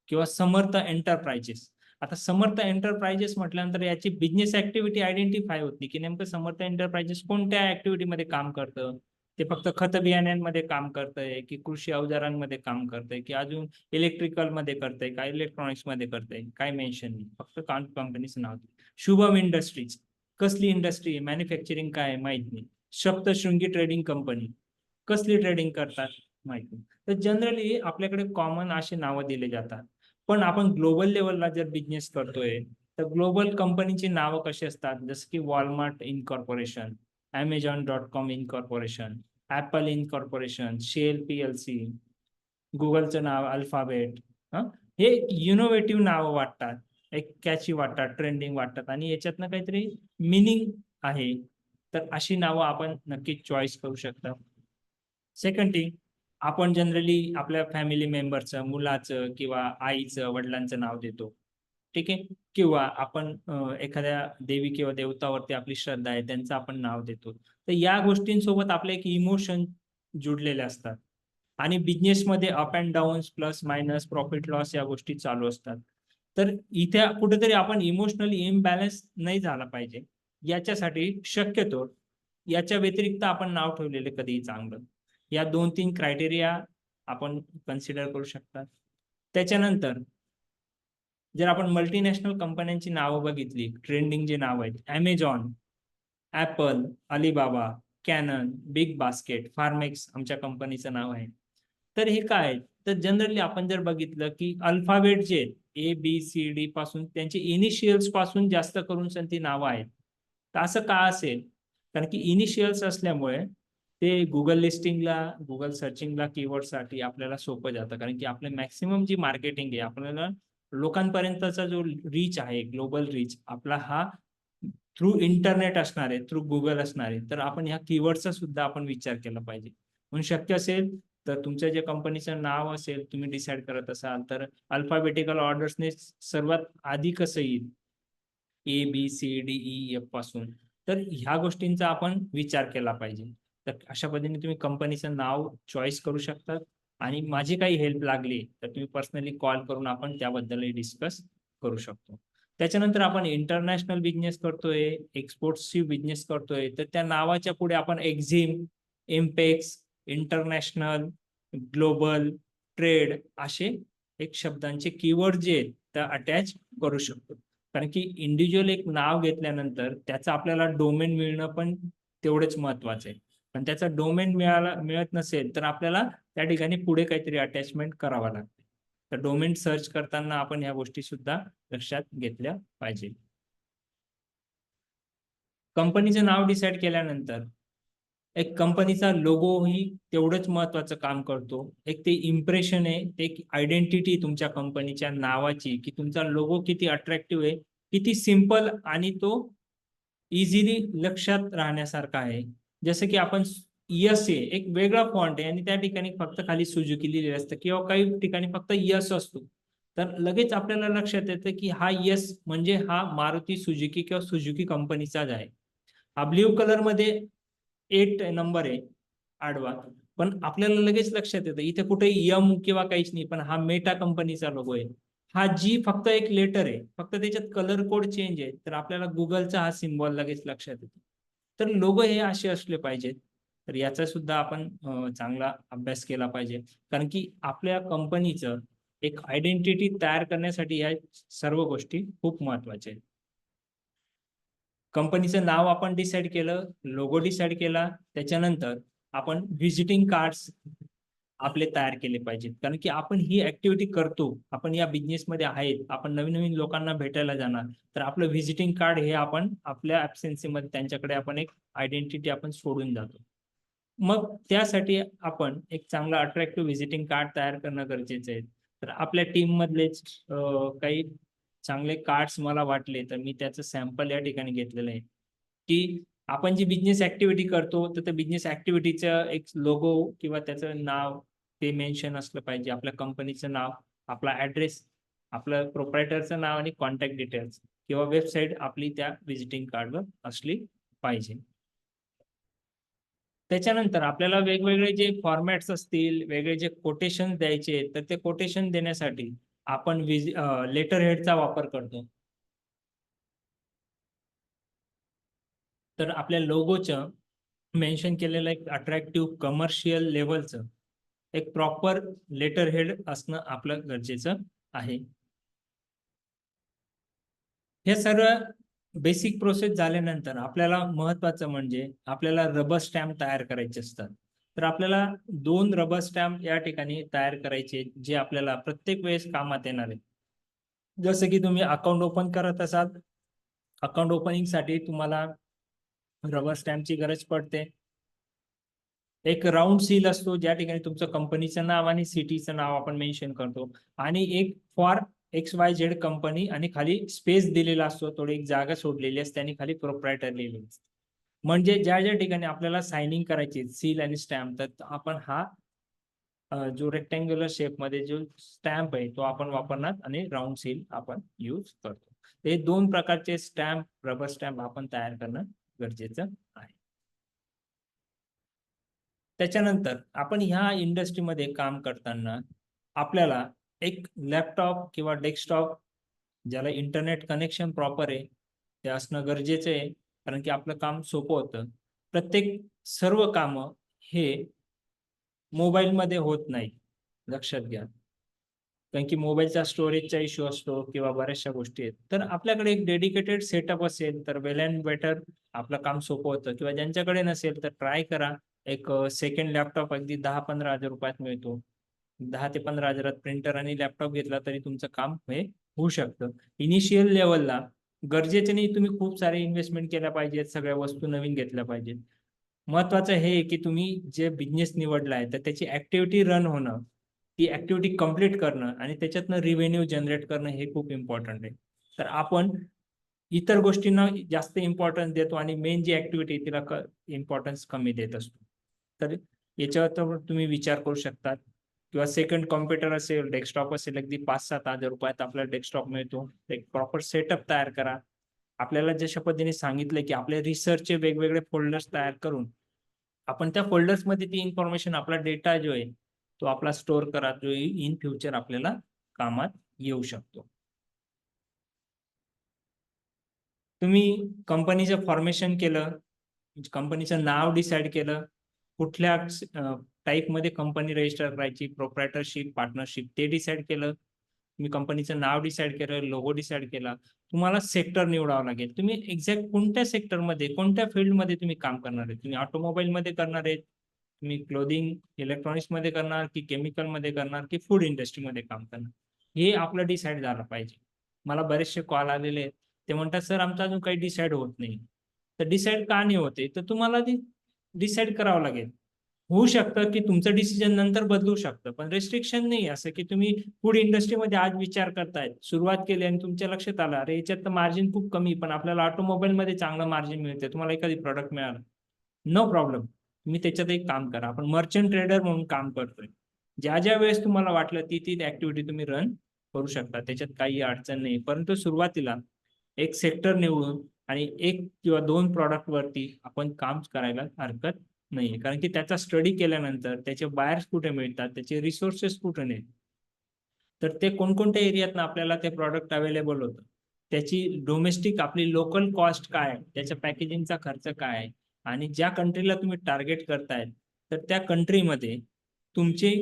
किंवा समर्थ एंटरप्राइजेस. आता समर्थ एंटरप्राइजेस म्हटल्यानंतर याची बिझनेस ऍक्टिव्हिटी आयडेंटिफाय होती की नेमकं समर्थ एंटरप्राइजेस कोणत्या ऍक्टिव्हिटीमध्ये काम करतं, ते फक्त खत बियाण्यांमध्ये काम करतंय की कृषी अवजारांमध्ये काम करतंय की अजून इलेक्ट्रिकल मध्ये करतंय काय इलेक्ट्रॉनिक्स मध्ये करतंय काय मेन्शन नाही, फक्त कंपनीचं नाव. शुभम इंडस्ट्रीज कसली इंडस्ट्री, मॅन्युफॅक्चरिंग काय माहित नाही. सप्तशृंगी ट्रेडिंग कंपनी कसली ट्रेडिंग करतात माहित नाही. तर जनरली आपल्याकडे कॉमन असे नावं दिले जातात. पण आपण ग्लोबल लेवलला जर बिझनेस करतोय तर ग्लोबल कंपनीची नावं कशी असतात, जसं की Walmart incorporation, Amazon.com incorporation, Apple incorporation, Shell PLC, गुगलचं नाव अल्फाबेट. हे इनोव्हेटिव्ह नावं वाटतात, एक कॅची वाटतात, ट्रेंडिंग वाटतात आणि याच्यातनं काहीतरी मिनिंग आहे. तर अशी नावं आपण नक्कीच चॉईस करू शकता. सेकंड थिंग, आपण जनरली आपल्या फॅमिली मेंबरचं, मुलाचं किंवा आईचं, वडिलांचं नाव देतो. ठीक आहे. किंवा आपण एखाद्या देवी किंवा देवतावरती आपली श्रद्धा आहे त्यांचं आपण नाव देतो. तर या गोष्टींसोबत आपले एक इमोशन जुडलेले असतात आणि बिझनेसमध्ये up and downs, plus minus, profit loss या गोष्टी चालू असतात. तर इथे कुठेतरी आपण इमोशनली इम्बॅलन्स नाही झाला पाहिजे. याच्यासाठी शक्यतो याच्या व्यतिरिक्त आपण नाव ठेवलेले कधीही चांगलं. या 2-3 क्रायटेरिया आपण कन्सिडर करू शकता. त्याच्यानंतर जर आपण मल्टीनॅशनल कंपन्यांची नावं बघितली, ट्रेंडिंग जे नाव आहेत, Amazon, Apple, Alibaba, Canon, Big Basket, Pharmex आमच्या कंपनीचं नाव आहे. तर हे काय आहे? तर जनरली आपण जर बघितलं की अल्फाबेट जे ABCD पासून त्यांचे इनिशियल्स पासून जास्त करून ती नावं आहेत. तर असं का असेल? कारण की इनिशियल्स असल्यामुळे ते गुगल लिस्टिंगला, गुगल सर्चिंगला कीवर्डसाठी आपल्याला सोपं जातं. कारण की आपलं मॅक्सिमम जी मार्केटिंग आहे, आपल्याला लोकांपर्यंतचा जो रीच आहे, ग्लोबल रीच आपला हा थ्रू इंटरनेट असणार आहे, थ्रू गुगल असणार आहे. तर आपण ह्या कीवर्डचा सुद्धा आपण विचार केला पाहिजे. म्हणून शक्य असेल तर तुमच्या जे कंपनीचं नाव असेल, तुम्ही डिसाईड करत असाल तर अल्फाबेटिकल ऑर्डर्सने सर्वात आधी कसं येईल, ABCDEF पासून. तर ह्या गोष्टींचा आपण विचार केला पाहिजे. तर अशा पद्धतीने तुम्ही कंपनीचं नाव चॉईस करू शकता आणि माझी काही हेल्प लागली तर तुम्ही पर्सनली कॉल करून आपण त्याबद्दलही डिस्कस करू शकतो. त्याच्यानंतर आपण इंटरनॅशनल बिझनेस करतोय, एक्सपोर्ट्सची बिझनेस करतोय, तर त्या नावाच्या पुढे आपण Exim, Impex, international, global, trade असे एक शब्दांचे कीवर्ड जे आहेत ते अटॅच करू शकतो. कारण की इंडिव्हिज्युअल एक नाव घेतल्यानंतर त्याचं आपल्याला डोमेन मिळणं पण तेवढंच महत्वाचं आहे. पण त्याचा डोमेन मिळत नसेल तर आपल्याला त्या ठिकाणी पुढे काहीतरी अटॅचमेंट करावं लागते. तर डोमेन सर्च करताना आपण ह्या गोष्टी सुद्धा लक्षात घेतल्या पाहिजे. कंपनीचं नाव डिसाईड केल्यानंतर एक कंपनीचा लोगो ही तेवढंच महत्वाचं काम करतो. एक ते इम्प्रेशन आहे, ते एक आयडेंटिटी तुमच्या कंपनीच्या नावाची, की तुमचा लोगो किती अट्रॅक्टिव्ह आहे, किती सिंपल आणि तो इझिली लक्षात राहण्यासारखा आहे. जसं की आपण यस आहे, एक वेगळा फॉन्ट आहे आणि त्या ठिकाणी फक्त खाली सुझुकी लिहिलेलं असतं किंवा काही ठिकाणी फक्त यस असतो. तर लगेच आपल्याला लक्षात येतं की हा यस म्हणजे हा मारुती सुझुकी किंवा सुझुकी कंपनीचाच आहे. हा ब्ल्यू कलर मध्ये 8 नंबर आहे आडवा. पण आपल्याला लगेच लक्षात येतं इथे कुठे यम किंवा काहीच नाही, पण हा मेटा कंपनीचा लोगो आहे. हा जी फक्त एक लेटर आहे, फक्त त्याच्यात कलर कोड चेंज आहे, तर आपल्याला गुगलचा हा सिम्बॉल लगेच लक्षात येतो. तर लोगो हे असे असले पाहिजेत. तर याचा सुद्धा आपण चांगला अभ्यास केला पाहिजे. कारण की आपल्या कंपनीचं एक आयडेंटिटी तयार करण्यासाठी या सर्व गोष्टी खूप महत्वाच्या आहेत. कंपनीचं नाव आपण डिसाईड केलं, लोगो डिसाईड केला, त्याच्यानंतर आपण व्हिजिटिंग कार्ड्स आपले तयार केले पाहिजेत. कारण की आपण ही ऍक्टिव्हिटी करतो, आपण या बिझनेसमध्ये आहेत, आपण नवीन नवीन लोकांना भेटायला जाणार, तर आपलं व्हिजिटिंग कार्ड हे आपण आपल्या ऍब्सेन्सीमध्ये त्यांच्याकडे आपण एक आयडेंटिटी आपण सोडून जातो. मग त्यासाठी आपण एक चांगला अट्रॅक्टिव्ह व्हिजिटिंग कार्ड तयार करणं गरजेचं आहे. तर आपल्या टीम मधलेच काही चांगले कार्ड्स मला वाटले तर मी त्याचं सॅम्पल या ठिकाणी घेतलेलं आहे, की आपण जी बिझनेस ऍक्टिव्हिटी करतो तर त्या बिझनेस ऍक्टिव्हिटीचं एक लोगो किंवा त्याचं नाव ते मेन्शन असलं पाहिजे, आपल्या कंपनीचं नाव, आपला ऍड्रेस, आपलं प्रोप्रायटरचं नाव आणि कॉन्टॅक्ट डिटेल्स किंवा वेबसाईट आपली त्या व्हिजिटिंग कार्डवर असली पाहिजे. त्याच्यानंतर आपल्याला वेगवेगळे जे फॉर्मॅट्स असतील, वेगळे जे कोटेशन द्यायचे, तर ते कोटेशन देण्यासाठी आपण लेटर हेडचा वापर करतो. तर आपल्या लोगोचं मेन्शन केलेलं एक अट्रॅक्टिव्ह कमर्शियल लेवलचं एक प्रॉपर लेटर हेड असणं आपलं गरजेचं आहे. हे सर्व बेसिक प्रोसेस झाल्यानंतर आपल्याला महत्वाचं म्हणजे आपल्याला रबर स्टॅम्प तयार करायचे असतात. तर आपल्याला 2 रबर स्टॅम्प या ठिकाणी तयार करायचे, जे आपल्याला प्रत्येक वेळेस कामात येणार आहे. जसं की तुम्ही अकाउंट ओपन करत असाल, अकाउंट ओपनिंगसाठी तुम्हाला रबर स्टॅम्पची गरज पडते. एक राउंड सील असतो, ज्या ठिकाणी तुमचं कंपनीचं नाव आणि सिटीचं नाव आपण मेन्शन करतो, आणि एक फॉर XYZ कंपनी आणि खाली स्पेस दिलेला असतो, थोडी एक जागा सोडलेली असते आणि खाली प्रोप्रायटर लिहिलेलं असतं. म्हणजे ज्या ज्या ठिकाणी आपल्याला सायनिंग करायची सील आणि स्टॅम्प, तर आपण हा जो रेक्टँग्युलर शेपमध्ये जो स्टॅम्प आहे तो आपण वापरणार आणि राउंड सील आपण यूज करतो. हे 2 प्रकारचे स्टॅम्प, रबर स्टॅम्प आपण तयार करणं गरजेचं आहे. त्याच्यानंतर आपण ह्या इंडस्ट्रीमध्ये काम करताना आपल्याला एक लॅपटॉप किंवा डेस्कटॉप, ज्याला इंटरनेट कनेक्शन प्रॉपर आहे, ते असणं गरजेचं आहे. कारण की आपलं काम सोपं होतं. प्रत्येक सर्व कामं हे मोबाईलमध्ये होत नाही, लक्षात घ्या. कारण की मोबाईलचा स्टोरेजचा इश्यू असतो किंवा बऱ्याचशा गोष्टी आहेत. तर आपल्याकडे एक डेडिकेटेड सेटअप असेल तर वेल अँड बेटर आपलं काम सोपं होतं, किंवा ज्यांच्याकडे नसेल तर ट्राय करा. एक सेकंड लॅपटॉप अगदी 10-15 हजार रुपयात मिळतो. 10 ते 15 हजारात प्रिंटर आणि लॅपटॉप घेतला तरी तुमचं काम हे होऊ शकतं. इनिशियल लेवलला गरजेचे नाही तुम्ही खूप सारे इन्व्हेस्टमेंट केल्या पाहिजेत, सगळ्या वस्तू नवीन घेतल्या पाहिजेत. महत्वाचं हे आहे की तुम्ही जे बिझनेस निवडलाय तर त्याची ऍक्टिव्हिटी रन होणं, ती ऍक्टिव्हिटी कंप्लीट करणं आणि त्याच्यातनं रिव्हेन्यू जनरेट करणं हे खूप इम्पॉर्टंट आहे. तर आपण इतर गोष्टींना जास्त इम्पॉर्टन्स देतो आणि मेन जी ऍक्टिव्हिटी तिला इम्पॉर्टन्स कमी देत असतो. तर याच्यावर तर तुम्ही विचार करू शकता. किंवा सेकंड कॉम्प्युटर असेल, डेस्कटॉप असेल, अगदी 5-7 हजार रुपयात आपल्याला डेस्कटॉप मिळतो. एक प्रॉपर सेटअप तयार करा. आपल्याला जशा पद्धतीने सांगितलं की आपल्या रिसर्चचे वेगवेगळे फोल्डर्स तयार करून आपण त्या फोल्डर्समध्ये ती इन्फॉर्मेशन, आपला डेटा जो आहे तो आपला स्टोअर करा, जो इन फ्युचर आपल्याला कामात येऊ शकतो. तुम्ही कंपनीचं फॉर्मेशन केलं, कंपनीचं नाव डिसाईड केलं, कुठल्या टाईपमध्ये कंपनी रजिस्टर करायची, प्रोप्रायटरशिप, पार्टनरशिप ते डिसाईड केलं. तुम्ही कंपनीचं नाव डिसाईड केलं, लोगो डिसाईड केला. तुम्हाला सेक्टर निवडावं लागेल. तुम्ही एक्झॅक्ट कोणत्या सेक्टरमध्ये, कोणत्या फील्डमध्ये तुम्ही काम करणार आहे? तुम्ही ऑटोमोबाईलमध्ये करणार आहेत, तुम्ही क्लोथिंग, इलेक्ट्रॉनिक्समध्ये करणार, की केमिकलमध्ये करणार, की फूड इंडस्ट्रीमध्ये काम करणार? हे आपलं डिसाईड झालं पाहिजे. मला बरेचसे कॉल आलेले आहेत. ते म्हणतात, "सर आमचं अजून काही डिसाईड होत नाही." तर डिसाईड का नाही होत आहे? तर तुम्हाला ती डिसाईड करावं लागेल. होऊ शकतं की तुमचं डिसिजन नंतर बदलू शकतं. पण रिस्ट्रिक्शन नाही असं की तुम्ही फूड इंडस्ट्रीमध्ये आज विचार करतायत, सुरुवात केली आणि तुमच्या लक्षात आलं, "अरे याच्यात तर मार्जिन खूप कमी, पण आपल्याला ऑटोमोबाईलमध्ये चांगलं मार्जिन मिळतंय." तुम्हाला एखादी प्रॉडक्ट मिळालं. No problem. तुम्ही त्याच्यात एक काम करा. आपण मर्चंट ट्रेडर म्हणून काम करतोय. ज्या वेळेस तुम्हाला वाटलं ती ऍक्टिव्हिटी तुम्ही रन करू शकता. त्याच्यात काही अडचण नाही. परंतु सुरुवातीला एक सेक्टर निवडून आणि 1 किंवा 2 प्रॉडक्टवरती आपण काम करायला हरकत नाहीये. कारण की त्याचा स्टडी केल्यानंतर त्याचे बायर्स कुठे मिळतात, त्याचे रिसोर्सेस कुठून आहेत, तर ते कोणकोणत्या एरियातनं आपल्याला ते प्रॉडक्ट अवेलेबल होतं. त्याची डोमेस्टिक आपली लोकल कॉस्ट काय आहे, त्याच्या पॅकेजिंगचा खर्च काय आहे आणि ज्या कंट्रीला तुम्ही टार्गेट करताय, तर त्या कंट्रीमध्ये तुमचे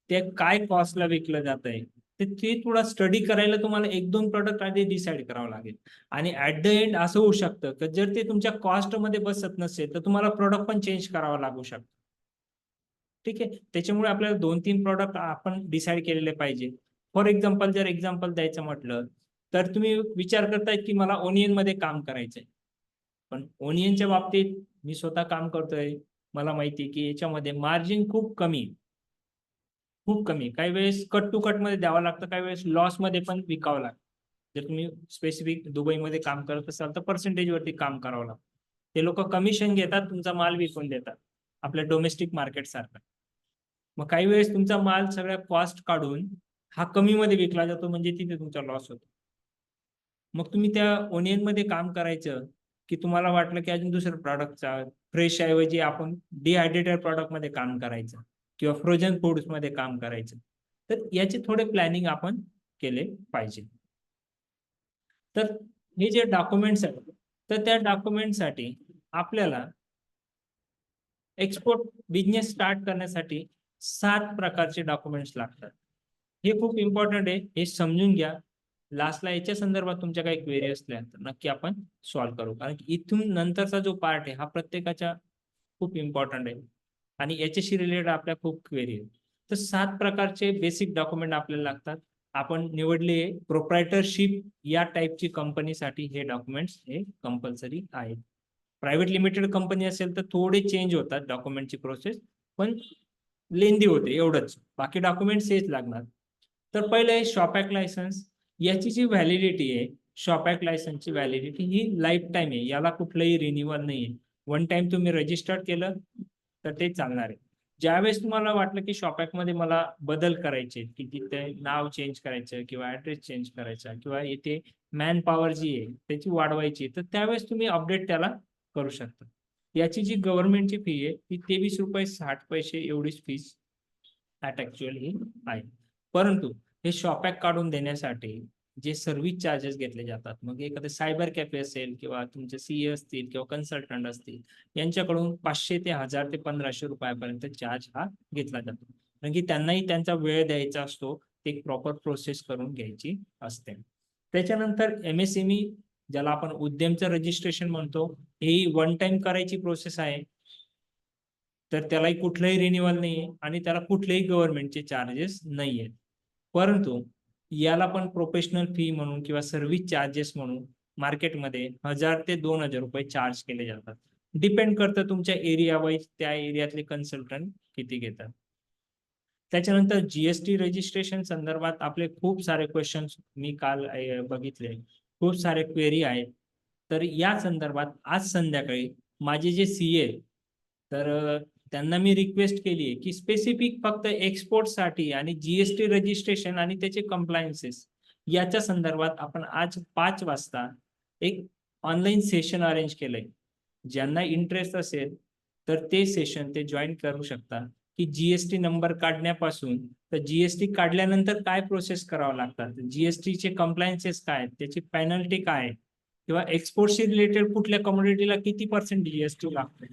ते काय कॉस्टला विकलं जातंय, ते थोडा स्टडी करायला तुम्हाला 1-2 प्रॉडक्ट आधी डिसाईड करावं लागेल. आणि ॲट द एंड असं होऊ शकतं, की जर ते तुमच्या कॉस्टमध्ये बसत नसेल, तर तुम्हाला प्रॉडक्ट पण चेंज करावा लागू शकतो. ठीक आहे. त्याच्यामुळे आपल्याला 2-3 प्रॉडक्ट आपण डिसाईड केलेले पाहिजे. फॉर एक्झाम्पल, जर एक्झाम्पल द्यायचं म्हटलं, तर तुम्ही विचार करताय की मला ओनियनमध्ये काम करायचंय. पण ओनियनच्या बाबतीत मी स्वतः काम करतोय. मला माहिती आहे की याच्यामध्ये मार्जिन खूप कमी, खूप कमी. काही वेळेस कट टू कटमध्ये द्यावं लागतं, काही वेळेस लॉसमध्ये पण विकावं लागतं. जर तुम्ही स्पेसिफिक दुबईमध्ये काम करत असाल, तर पर्सेंटेजवरती काम करावं लागतं. ते लोकं कमिशन घेतात, तुमचा माल विकून देतात. आपल्या डोमेस्टिक मार्केटसारखं. मग काही वेळेस तुमचा माल सगळ्या कॉस्ट काढून हा कमीमध्ये विकला जातो, म्हणजे तिथे तुमचा लॉस होतो. मग तुम्ही त्या ओनियनमध्ये काम करायचं, की तुम्हाला वाटलं की अजून दुसरं प्रॉडक्टचा फ्रेश ऐवजी आपण डिहायड्रेटेड प्रॉडक्टमध्ये काम करायचं किंवा फ्रोझन फूड्समध्ये काम करायचं. तर याचे थोडे प्लॅनिंग आपण केले पाहिजे. तर हे जे डॉक्युमेंट्स आहेत, तर त्या डॉक्युमेंटसाठी आपल्याला एक्सपोर्ट बिझनेस स्टार्ट करण्यासाठी 7 प्रकारचे डॉक्युमेंट्स लागतात. हे खूप इम्पॉर्टंट आहे, हे समजून घ्या. लास्टला याच्या संदर्भात तुमच्या काही क्वेरी असल्या तर नक्की आपण सॉल्व्ह करू. कारण की इथून नंतरचा जो पार्ट आहे हा प्रत्येकाच्या खूप इम्पॉर्टंट आहे आणि याच्याशी रिलेटेड आपल्या खूप क्वेरी आहेत. तर 7 प्रकारचे बेसिक डॉक्युमेंट आपल्याला लागतात. आपण निवडले प्रोप्रायटरशिप या टाईपची कंपनीसाठी हे डॉक्युमेंट्स हे कंपल्सरी आहेत. प्रायव्हेट लिमिटेड कंपनी असेल तर थोडे चेंज होतात डॉक्युमेंटची प्रोसेस, पण लेंदी होते एवढंच. बाकी डॉक्युमेंट्स हेच लागणार. तर पहिले आहे शॉप ऍक्ट लायसन्स. याची जी व्हॅलिडिटी आहे, शॉप ऍक्ट लायसन्सची व्हॅलिडिटी ही लाईफ टाईम आहे. याला कुठलंही रिन्युअल नाही आहे. वन टाइम तुम्ही रजिस्टर्ड केलं तर ते चालणार आहे. ज्यावेळेस तुम्हाला वाटलं की शॉप ऍक्ट मध्ये मला बदल करायचे, की तिथे नाव चेंज करायचं किंवा ऍड्रेस चेंज करायचा किंवा इथे मॅन पॉवर जी आहे त्याची वाढवायची, तर त्यावेळेस तुम्ही अपडेट त्याला करू शकता. याची जी गव्हर्नमेंटची फी आहे ती ₹23.60 एवढीच फीस ऍट ऍक्च्युअल ही आहे. परंतु हे शॉप ऍक्ट काढून देण्यासाठी जे सर्व्हिस चार्जेस घेतले जातात, मग एखादे सायबर कॅफे असेल किंवा तुमचे सीए असतील किंवा कन्सल्टंट असतील, यांच्याकडून 500 ते 1000 ते 1500 रुपयापर्यंत चार्ज हा घेतला जातो. कारण की त्यांनाही त्यांचा वेळ द्यायचा असतो, ते एक प्रॉपर प्रोसेस करून घ्यायची असते. त्याच्यानंतर एमएसएमई, ज्याला आपण उद्यमचं रजिस्ट्रेशन म्हणतो, ही वन टाइम करायची प्रोसेस आहे. तर त्यालाही कुठलंही रिन्युअल नाहीये आणि त्याला कुठलेही गव्हर्नमेंटचे चार्जेस नाहीयेत. परंतु याला पण प्रोफेशनल फी म्हणून किंवा सर्व्हिस चार्जेस म्हणून मार्केटमध्ये 1000 ते 2000 रुपये चार्ज केले जातात. डिपेंड करतं तुमच्या एरिया वाईज त्या एरियातले कन्सल्टंट किती घेतात. त्याच्यानंतर जीएसटी रजिस्ट्रेशन संदर्भात आपले खूप सारे क्वेश्चन्स मी काल बघितले. खूप सारे क्वेरी आहेत. तर या संदर्भात आज संध्याकाळी माझे जे सीए तर त्यांना मी रिक्वेस्ट केली आहे की स्पेसिफिक फक्त एक्सपोर्टसाठी आणि जीएसटी रजिस्ट्रेशन आणि त्याचे कंप्लायन्सेस याच्या संदर्भात आपण आज 5 वाजता एक ऑनलाईन सेशन अरेंज केलंय. ज्यांना इंटरेस्ट असेल तर ते सेशन ते जॉईन करू शकतात. की जीएसटी नंबर काढण्यापासून तर जीएसटी काढल्यानंतर काय प्रोसेस करावं लागतात, जीएसटीचे कंप्लायन्सेस काय आहेत, त्याची पेनल्टी काय आहे किंवा एक्सपोर्टशी रिलेटेड कुठल्या कमोडिटीला किती % जीएसटी लागते,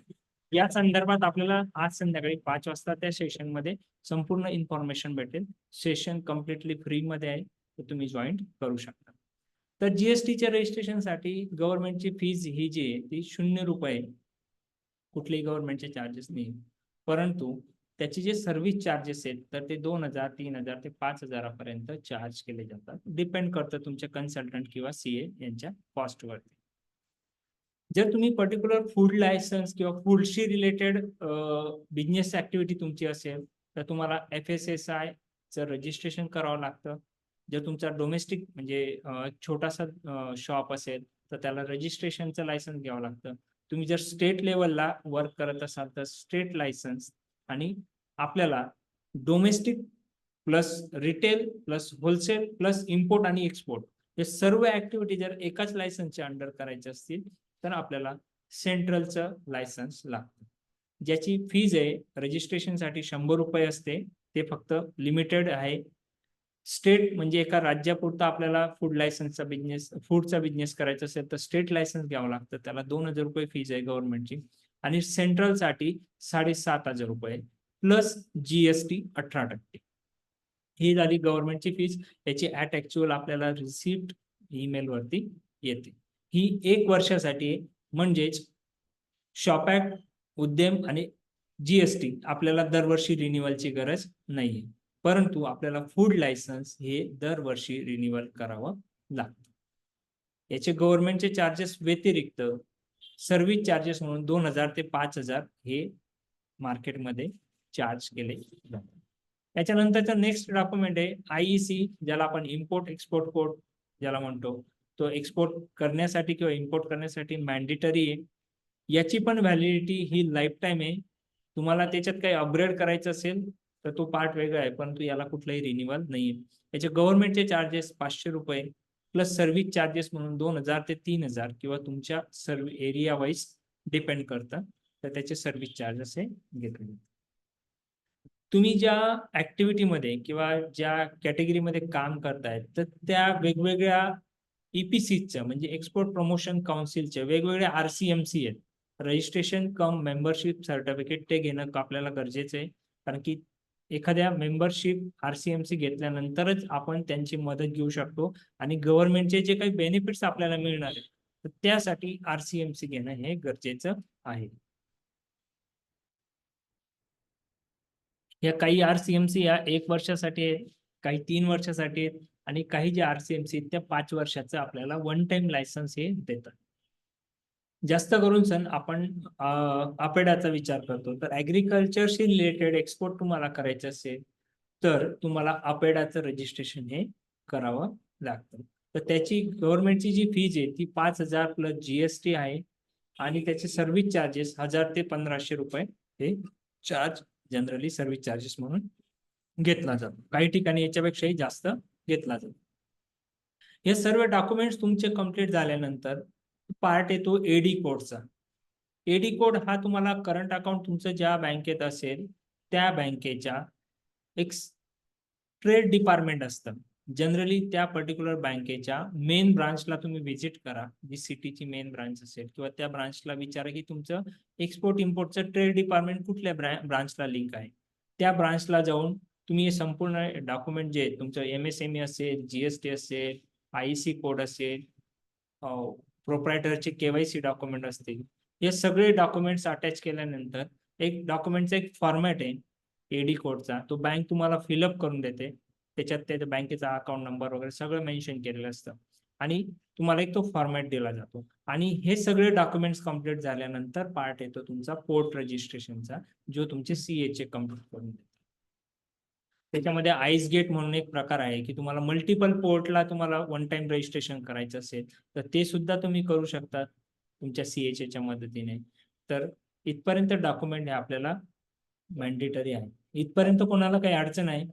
या संदर्भात आपल्याला आज संध्याकाळी 5 वाजता त्या सेशन मध्ये संपूर्ण इन्फॉर्मेशन भेटेल. सेशन कम्प्लिटली फ्री मध्ये आहे, तर तुम्ही जॉईन करू शकता. तर जीएसटीच्या रजिस्ट्रेशनसाठी गव्हर्नमेंटची फीज ही जी आहे ती ₹0, कुठलेही गव्हर्नमेंटचे चार्जेस नाही. परंतु त्याचे जे सर्व्हिस चार्जेस आहेत तर ते 2000, 3000 ते 5000 पर्यंत चार्ज केले जातात. डिपेंड करतं तुमच्या कन्सल्टंट किंवा सीए यांच्या कॉस्टवरती. जर तुम्ही पर्टिक्युलर फूड लायसन्स किंवा फूडशी रिलेटेड बिझनेस ऍक्टिव्हिटी तुमची असेल तर तुम्हाला FSSAI चं रजिस्ट्रेशन करावं लागतं. जर तुमचा डोमेस्टिक म्हणजे छोटासा शॉप असेल तर त्याला रजिस्ट्रेशनचं लायसन्स घ्यावं लागतं. तुम्ही जर स्टेट लेवलला वर्क करत असाल तर स्टेट लायसन्स आणि आपल्याला domestic plus retail plus wholesale plus import आणि एक्सपोर्ट हे सर्व ऍक्टिव्हिटी जर एकाच लायसन्सच्या अंडर करायचे असतील तर आपल्याला सेंट्रलचं लायसन्स लागतं. ज्याची फीज आहे रजिस्ट्रेशनसाठी ₹100 असते. ते फक्त लिमिटेड आहे. स्टेट म्हणजे एका राज्यापुरता आपल्याला फूड लायसन्सचा बिझनेस फूडचा बिझनेस करायचा असेल तर स्टेट लायसन्स घ्यावं लागतं. त्याला ₹2000 फीज आहे गव्हर्नमेंटची आणि सेंट्रलसाठी ₹7500 प्लस जीएसटी 18%. ही झाली गव्हर्नमेंटची फीज. याची ऍट ऍक्च्युअल आपल्याला रिसिप्ट ईमेल वरती येते. ही 1 वर्षासाठी आहे. म्हणजेच शॉप ऍक्ट, उद्यम आणि जीएसटी आपल्याला दरवर्षी रिन्युअलची गरज नाहीये. परंतु आपल्याला फूड लायसन्स हे दरवर्षी रिन्युअल करावं लागतं. याचे गव्हर्नमेंटचे चार्जेस व्यतिरिक्त सर्व्हिस चार्जेस म्हणून 2000 ते 5000 हे मार्केटमध्ये चार्ज केले जातात. त्याच्यानंतरचं नेक्स्ट डॉक्युमेंट आहे IEC, ज्याला आपण इम्पोर्ट एक्सपोर्ट कोड ज्याला म्हणतो. तो एक्सपोर्ट करण्यासाठी किंवा इम्पोर्ट करण्यासाठी मॅन्डेटरी आहे. याची पण व्हॅलिडिटी ही लाईफ टाईम आहे. तुम्हाला त्याच्यात काही अपग्रेड करायचं असेल तर तो पार्ट वेगळा आहे, परंतु याला कुठलाही रिन्युअल नाहीये. याचे गव्हर्नमेंटचे चार्जेस ₹500 प्लस सर्व्हिस चार्जेस म्हणून 2000 ते 3000 किंवा तुमच्या सर्व एरिया वाईज डिपेंड करतं. तर त्याचे सर्व्हिस चार्जेस हे घेतले जातात. तुम्ही ज्या ऍक्टिव्हिटीमध्ये किंवा ज्या कॅटेगरीमध्ये काम करतायत तर त्या वेगवेगळ्या EPCच्या म्हणजे एक्सपोर्ट प्रमोशन काउन्सिलच्या वेगवेगळ्या RCMC आहेत. रजिस्ट्रेशन कम मेंबरशिप सर्टिफिकेट ते घेणं आपल्याला गरजेचं आहे, कारण की एखाद्या मेंबरशिप RCMC घेतल्यानंतरच आपण त्यांची मदत घेऊ शकतो आणि गव्हर्नमेंटचे जे काही बेनिफिट्स आपल्याला मिळणार आहेत, तर त्यासाठी RCMC घेणं हे गरजेचं आहे. या काही RCMC या 1 वर्षासाठी आहेत, काही 3 वर्षासाठी आहेत आणि काही जे RCMC आहेत त्या 5 वर्षाचं आपल्याला वन टाइम लायसन्स हे देतात. जास्त करून सण आपण अपेडाचा विचार करतो, तर ऍग्रिकल्चरशी रिलेटेड एक्सपोर्ट तुम्हाला करायचं असेल तर तुम्हाला अपेडाचं रजिस्ट्रेशन हे करावं लागतं. तर त्याची गव्हर्नमेंटची जी फीज आहे ती 5,000 प्लस GST आहे आणि त्याचे सर्व्हिस चार्जेस 1,000 ते 1,500 रुपये हे चार्ज जनरली सर्व्हिस चार्जेस म्हणून घेतला जातो. काही ठिकाणी याच्यापेक्षाही जास्त घेतला जातो. हे सर्व डॉक्युमेंट्स तुमचे कंप्लीट झाल्यानंतर पार्ट येतो AD कोडचा. AD कोड हा तुम्हाला करंट अकाउंट तुमचं ज्या बँकेत असेल त्या बँकेच्या एक ट्रेड डिपार्टमेंट असतं. जनरली त्या पर्टिक्युलर बँकेच्या मेन ब्रांचला तुम्ही व्हिजिट करा, जी सिटीची मेन ब्रांच असेल, किंवा त्या ब्रांचला विचारा की तुमचं एक्सपोर्ट इम्पोर्टचं ट्रेड डिपार्टमेंट कुठल्या ब्रांचला लिंक आहे. त्या ब्रांचला जाऊन तुम्ही हे संपूर्ण डॉक्युमेंट जे तुमचं MSME असेल, GST असेल, IEC कोड असेल, प्रोप्रायटरचे KYC डॉक्युमेंट असतील, हे सगळे डॉक्युमेंट्स अटॅच केल्यानंतर एक डॉक्युमेंटचा एक फॉर्मॅट आहे AD कोडचा, तो बँक तुम्हाला फिलअप करून देते. त्याच्यात त्या बँकेचा अकाउंट नंबर वगैरे सगळं मेन्शन केलेलं असतं आणि तुम्हाला एक तो फॉर्मॅट दिला जातो. आणि हे सगळे डॉक्युमेंट्स कम्प्लीट झाल्यानंतर पार्ट येतो तुमचा पोर्ट रजिस्ट्रेशनचा, जो तुमचे CA चे कम्प्लीट करून देतो. त्याच्यामध्ये आईस गेट म्हणून एक प्रकार आहे की तुम्हाला मल्टिपल पोर्टला तुम्हाला वन टाइम रजिस्ट्रेशन करायचं असेल तर ते सुद्धा तुम्ही करू शकता तुमच्या CA च्या मदतीने. तर इथपर्यंत डॉक्युमेंट हे आपल्याला मॅन्डेटरी आहे. इथपर्यंत कोणाला काही अडचण आहे?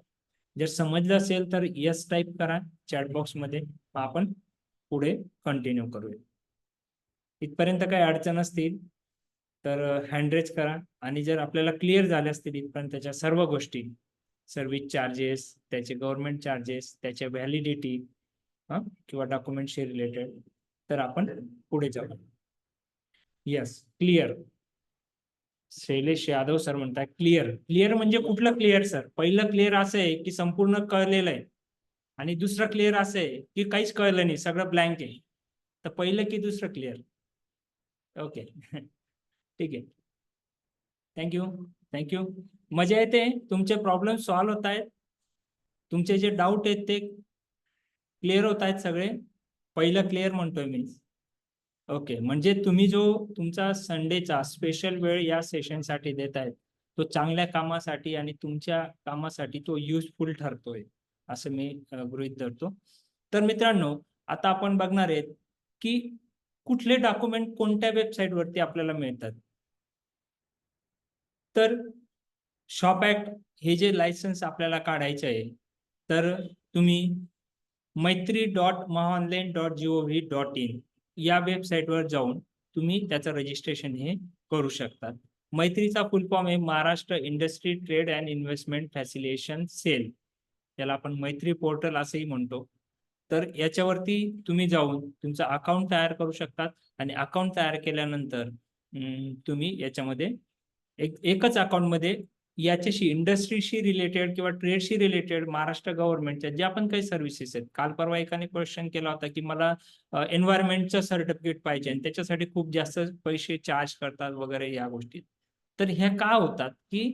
जर समजलं असेल तर यस टाईप करा चॅट बॉक्समध्ये, आपण पुढे कंटिन्यू करूया. इथपर्यंत काही अडचण असतील तर हँड रेज करा, आणि जर आपल्याला क्लिअर झाले असतील इथपर्यंत त्याच्या सर्व गोष्टी, सर्व्हिस चार्जेस, त्याचे गव्हर्नमेंट चार्जेस, त्याच्या व्हॅलिडिटी किंवा डॉक्युमेंटशी रिलेटेड, तर आपण पुढे जाऊ. Yes, clear. Shailesh Yadav sir म्हणतात क्लिअर. क्लिअर म्हणजे कुठलं क्लिअर सर? पहिलं क्लिअर असं आहे की संपूर्ण कळलेलं आहे, आणि दुसरं क्लिअर असं आहे की काहीच कळलं नाही, सगळं ब्लँक आहे. तर पहिलं की दुसरं क्लिअर? ओके ठीक आहे. थँक्यू. थँक्यू. मजा येते, तुमचे प्रॉब्लेम सॉल्व्ह होत आहेत, तुमचे जे डाऊट आहेत ते क्लिअर होत आहेत सगळे. पहिलं क्लिअर म्हणतोय मी. ओके, म्हणजे तुम्ही जो तुमचा संडेचा स्पेशल वेळ या सेशनसाठी देत आहेत तो चांगल्या कामासाठी आणि तुमच्या कामासाठी तो युजफुल ठरतोय असं मी गृहीत धरतो. तर मित्रांनो, आता आपण बघणार आहेत की कुठले डॉक्युमेंट कोणत्या वेबसाईटवरती आपल्याला मिळतात. तर शॉप ऍक्ट हे जे लायसन्स आपल्याला काढायचं आहे, तर तुम्ही maitri.mahaonline.gov.in या वेबसाईटवर जाऊन तुम्ही त्याचं रजिस्ट्रेशन हे करू शकता. मैत्रीचा फुल फॉर्म आहे Maharashtra industry trade and investment facilitation cell, त्याला आपण मैत्री पोर्टल असंही म्हणतो. तर याच्यावरती तुम्ही जाऊन तुमचं अकाउंट तयार करू शकतात, आणि अकाउंट तयार केल्यानंतर तुम्ही याच्यामध्ये एकच अकाउंटमध्ये याच्याशी इंडस्ट्रीशी रिलेटेड किंवा ट्रेडशी रिलेटेड महाराष्ट्र गव्हर्नमेंटच्या ज्या पण काही सर्व्हिसेस आहेत. काल परवा एकाने क्वेश्चन केला होता की मला एन्व्हायरमेंटचं सर्टिफिकेट पाहिजे आणि त्याच्यासाठी खूप जास्त पैसे चार्ज करतात वगैरे या गोष्टी. तर ह्या का होतात की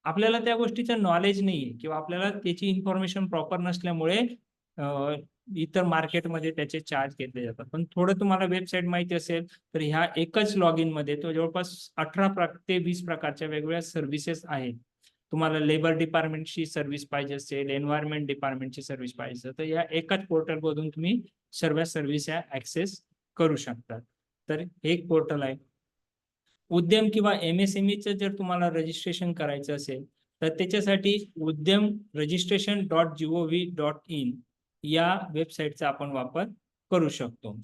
आपल्याला त्या गोष्टीचं नॉलेज नाहीये किंवा आपल्याला त्याची इन्फॉर्मेशन प्रॉपर नसल्यामुळे इतर मार्केटमध्ये त्याचे चार्ज घेतले जातात. पण थोडं तुम्हाला वेबसाईट माहिती असेल तर ह्या एकच लॉग इन मध्ये तो जवळपास 18 ते 20 प्रकारच्या वेगवेगळ्या सर्व्हिसेस आहेत. तुम्हाला लेबर डिपार्टमेंटची सर्व्हिस पाहिजे असेल, एन्व्हायरमेंट डिपार्टमेंटची सर्व्हिस पाहिजे तर या एकाच पोर्टल मधून तुम्ही सर्व सर्व्हिस ऍक्सेस करू शकता. तर हे एक पोर्टल आहे. उद्यम किंवा MSMEचं जर तुम्हाला रजिस्ट्रेशन करायचं असेल तर त्याच्यासाठी उद्यम registration.gov.in या वेबसाईटचा आपण वापर करू शकतो.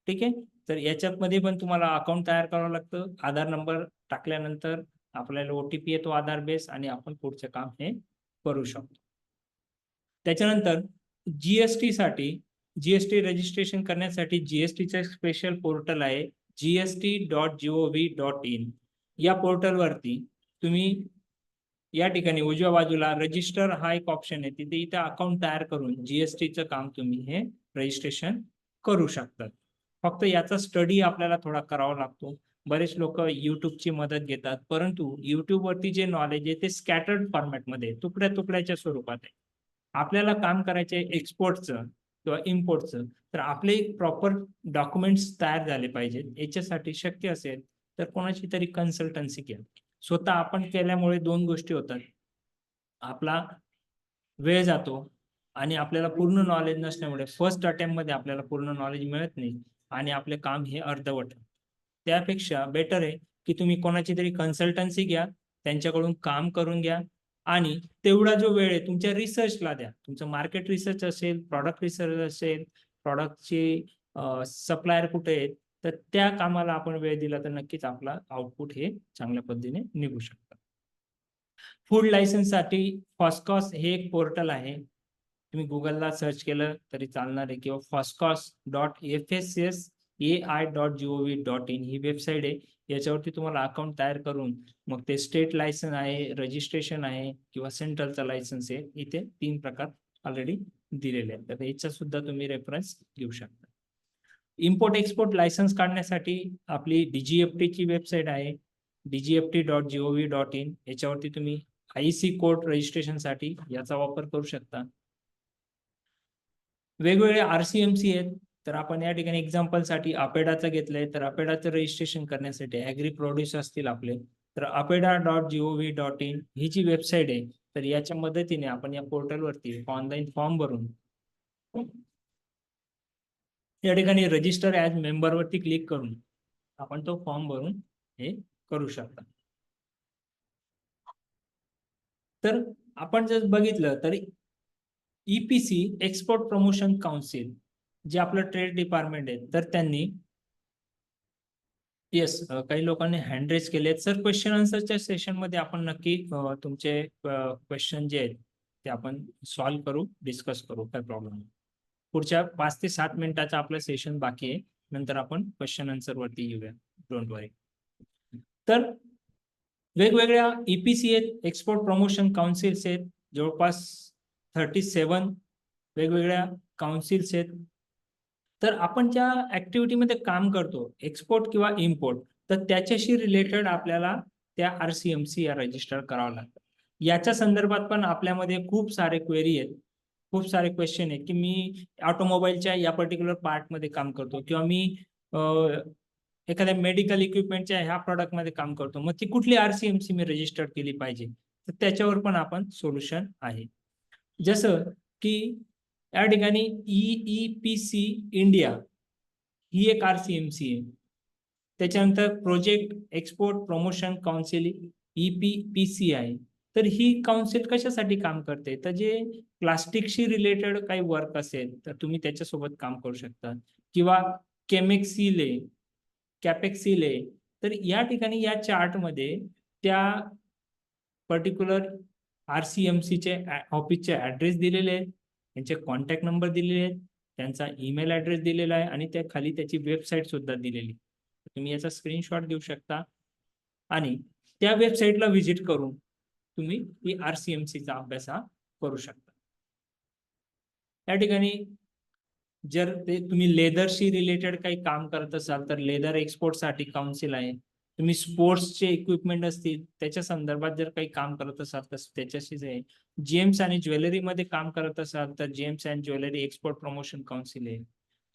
ठीक आहे. तर याच्यामध्ये पण तुम्हाला अकाउंट तयार करावं लागतं. आधार नंबर टाकल्यानंतर आपल्याला OTP येतो आधार बेस, आणि आपण पुढचं काम हे करू शकतो. त्याच्यानंतर GST साठी, GST रजिस्ट्रेशन करण्यासाठी GSTचं स्पेशल पोर्टल आहे gst.gov.in या पोर्टलवरती तुम्ही या ठिकाणी उजव्या बाजूला रजिस्टर हा एक ऑप्शन आहे, तिथे इथं अकाउंट तयार करून जीएसटीचं काम तुम्ही हे रजिस्ट्रेशन करू शकतात. फक्त याचा स्टडी आपल्याला थोडा करावा लागतो. बरेच लोक युट्यूबची मदत घेतात, परंतु युट्यूबवरती जे नॉलेज आहे ते स्कॅटर्ड फॉर्मॅटमध्ये तुकड्या तुकड्याच्या स्वरूपात आहे. आपल्याला काम करायचे एक्सपोर्टचं किंवा इम्पोर्टचं, तर आपले प्रॉपर डॉक्युमेंट्स तयार झाले पाहिजेत. याच्यासाठी शक्य असेल तर कोणाची तरी कन्सल्टन्सी घ्या. स्वतः आपण केल्यामुळे दोन गोष्टी होतात. आपला वेळ जातो आणि आपल्याला पूर्ण नॉलेज नसल्यामुळे फर्स्ट अटेम्प्ट मध्ये आपल्याला पूर्ण नॉलेज मिळत नाही आणि आपले काम हे अर्धवट. त्यापेक्षा बेटर आहे की तुम्ही कोणाची तरी कन्सल्टन्सी घ्या, त्यांच्याकडून काम करून घ्या आणि तेवढा जो वेळ आहे तुमच्या रिसर्चला द्या. तुमचं मार्केट रिसर्च असेल, प्रॉडक्ट रिसर्च असेल, प्रॉडक्टची सप्लायर कुठे आहेत, तर त्या कामाला आपण वेळ दिला तर नक्कीच आपला आउटपुट हे चांगल्या पद्धतीने निघू शकतं. फूड लायसन्स साठी फॉस्कॉस हे एक पोर्टल आहे. तुम्ही गुगलला सर्च केलं तरी चालणार आहे किंवा foscos.fsai.gov.in ही वेबसाईट आहे. याच्यावरती तुम्हाला अकाउंट तयार करून मग ते स्टेट लायसन आहे, रजिस्ट्रेशन आहे किंवा सेंट्रलचा लायसन्स आहे. इथे 3 प्रकार ऑलरेडी दिलेले आहेत. तर याचा सुद्धा तुम्ही रेफरन्स घेऊ शकता. इम्पोर्ट एक्सपोर्ट लायसन्स काढण्यासाठी आपली DGFT ची वेबसाईट आहे, dgft.gov.in. याच्यावरती तुम्ही IC कोड रजिस्ट्रेशन साठी याचा वापर करू शकता. वेगवेगळे RCMC आहेत, तर आपण या ठिकाणी एक्झाम्पल साठी अपेडाचं घेतलंय, तर अपेडाचं रजिस्ट्रेशन करण्यासाठी ऍग्री प्रोड्यूस असतील आपले, तर apeda.gov.in ही जी वेबसाईट आहे, तर याच्या मदतीने आपण या पोर्टलवरती ऑनलाईन फॉर्म भरून या ठिकाणी रजिस्टर ऍज मेंबर वरती क्लिक करून आपण तो फॉर्म भरून हे करू शकता. तर आपण जर बघितलं तर EPC एक्सपोर्ट प्रमोशन काउन्सिल जे आपलं ट्रेड डिपार्टमेंट आहे, तर त्यांनी काही लोकांनी हँड रेज केले आहेत. सर क्वेश्चन आन्सरच्या सेशन मध्ये आपण नक्की तुमचे क्वेश्चन जे आहेत ते आपण सॉल्व्ह करू, डिस्कस करू, काय प्रॉब्लेम नाही. पुढच्या 5 ते 7 मिनिटाचा आपलं सेशन बाकी आहे, नंतर आपण क्वेश्चन आन्सर वरती येऊया. डोंट वरी. तर वेगवेगळ्या EPC आहेत, एक्सपोर्ट प्रमोशन काउन्सिल्स आहेत, जवळपास 37 वेगवेगळ्या काउन्सिल्स आहेत. तर आपण ज्या ऍक्टिव्हिटीमध्ये काम करतो, एक्सपोर्ट किंवा इम्पोर्ट, तर त्याच्याशी रिलेटेड आपल्याला त्या RCMC या रजिस्टर करावं लागतं. याच्या संदर्भात पण आपल्यामध्ये खूप सारे क्वेरी आहेत, खूप सारे क्वेश्चन आहेत की मी ऑटोमोबाईलच्या या पर्टिक्युलर पार्टमध्ये काम करतो किंवा मी एखाद्या मेडिकल इक्विपमेंटच्या ह्या प्रॉडक्टमध्ये काम करतो, मग ती कुठली RCMC मी रजिस्टर केली पाहिजे, तर त्याच्यावर पण आपण सोल्युशन आहे. जसं की या ठिकाणी EEPC इंडिया ही एक RCMC आहे. त्याच्यानंतर project export promotion council EPPC आहे. तर ही काउन्सिल कशासाठी काम करते, तर जे प्लास्टिकशी रिलेटेड काही वर्क असेल तर तुम्ही त्याच्यासोबत काम करू शकता किंवा केमेक्सिले, कॅपेक्सिले. तर या ठिकाणी या चार्टमध्ये त्या पर्टिक्युलर RCMCचे ऑफिसचे ऍड्रेस दिलेले आहेत, त्यांचे कॉन्टॅक्ट नंबर दिलेले आहेत, त्यांचा ईमेल ऍड्रेस दिलेला आहे आणि त्या खाली त्याची वेबसाईट सुद्धा दिलेली. तुम्ही याचा स्क्रीनशॉट घेऊ शकता आणि त्या वेबसाईटला व्हिजिट करून तुम्ही ही RCMCचा अभ्यास हा करू शकता. या ठिकाणी जर ते तुम्ही लेदरशी रिलेटेड काही काम करत असाल तर लेदर एक्सपोर्ट साठी काउन्सिल आहे. तुम्ही स्पोर्ट्सचे इक्विपमेंट असतील त्याच्या संदर्भात जर काही काम करत असाल तर त्याच्याशीच आहे. जेम्स आणि ज्वेलरी मध्ये काम करत असाल तर gems and jewellery export promotion council आहे.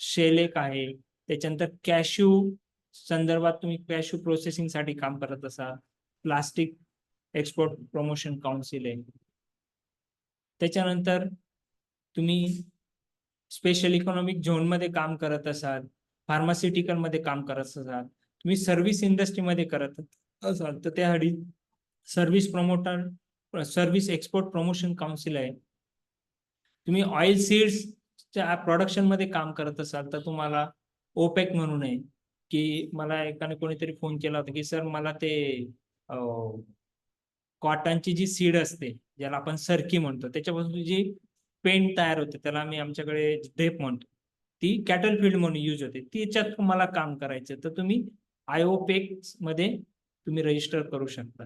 शेलेक आहे. त्याच्यानंतर कॅश्यू संदर्भात तुम्ही कॅश्यू प्रोसेसिंग साठी काम करत असाल, प्लास्टिक एक्सपोर्ट प्रमोशन काउन्सिल आहे. त्याच्यानंतर तुम्ही स्पेशल इकॉनॉमिक झोन मध्ये काम करत असाल, फार्मास्युटिकल मध्ये काम करत असाल, तुम्ही सर्व्हिस इंडस्ट्रीमध्ये करत असाल तर त्यासाठी सर्व्हिस एक्सपोर्ट प्रमोशन काउन्सिल आहे. तुम्ही ऑइल सीड्सच्या प्रोडक्शन मध्ये काम करत असाल तर तुम्हाला ओपेक म्हणून आहे, की मला एकाने कोणीतरी फोन केला होता की सर मला ते कॉटनची जी सीड असते ज्याला आपण सरकी म्हणतो, त्याच्यापासून जी पेंट तयार होते त्याला आम्ही आमच्याकडे ड्रेप म्हणतो, ती कॅटल फील्ड म्हणून यूज होते, त्याच्यात तुम्हाला काम करायचं तर तुम्ही आयोपेक्स मध्ये तुम्ही रजिस्टर करू शकता.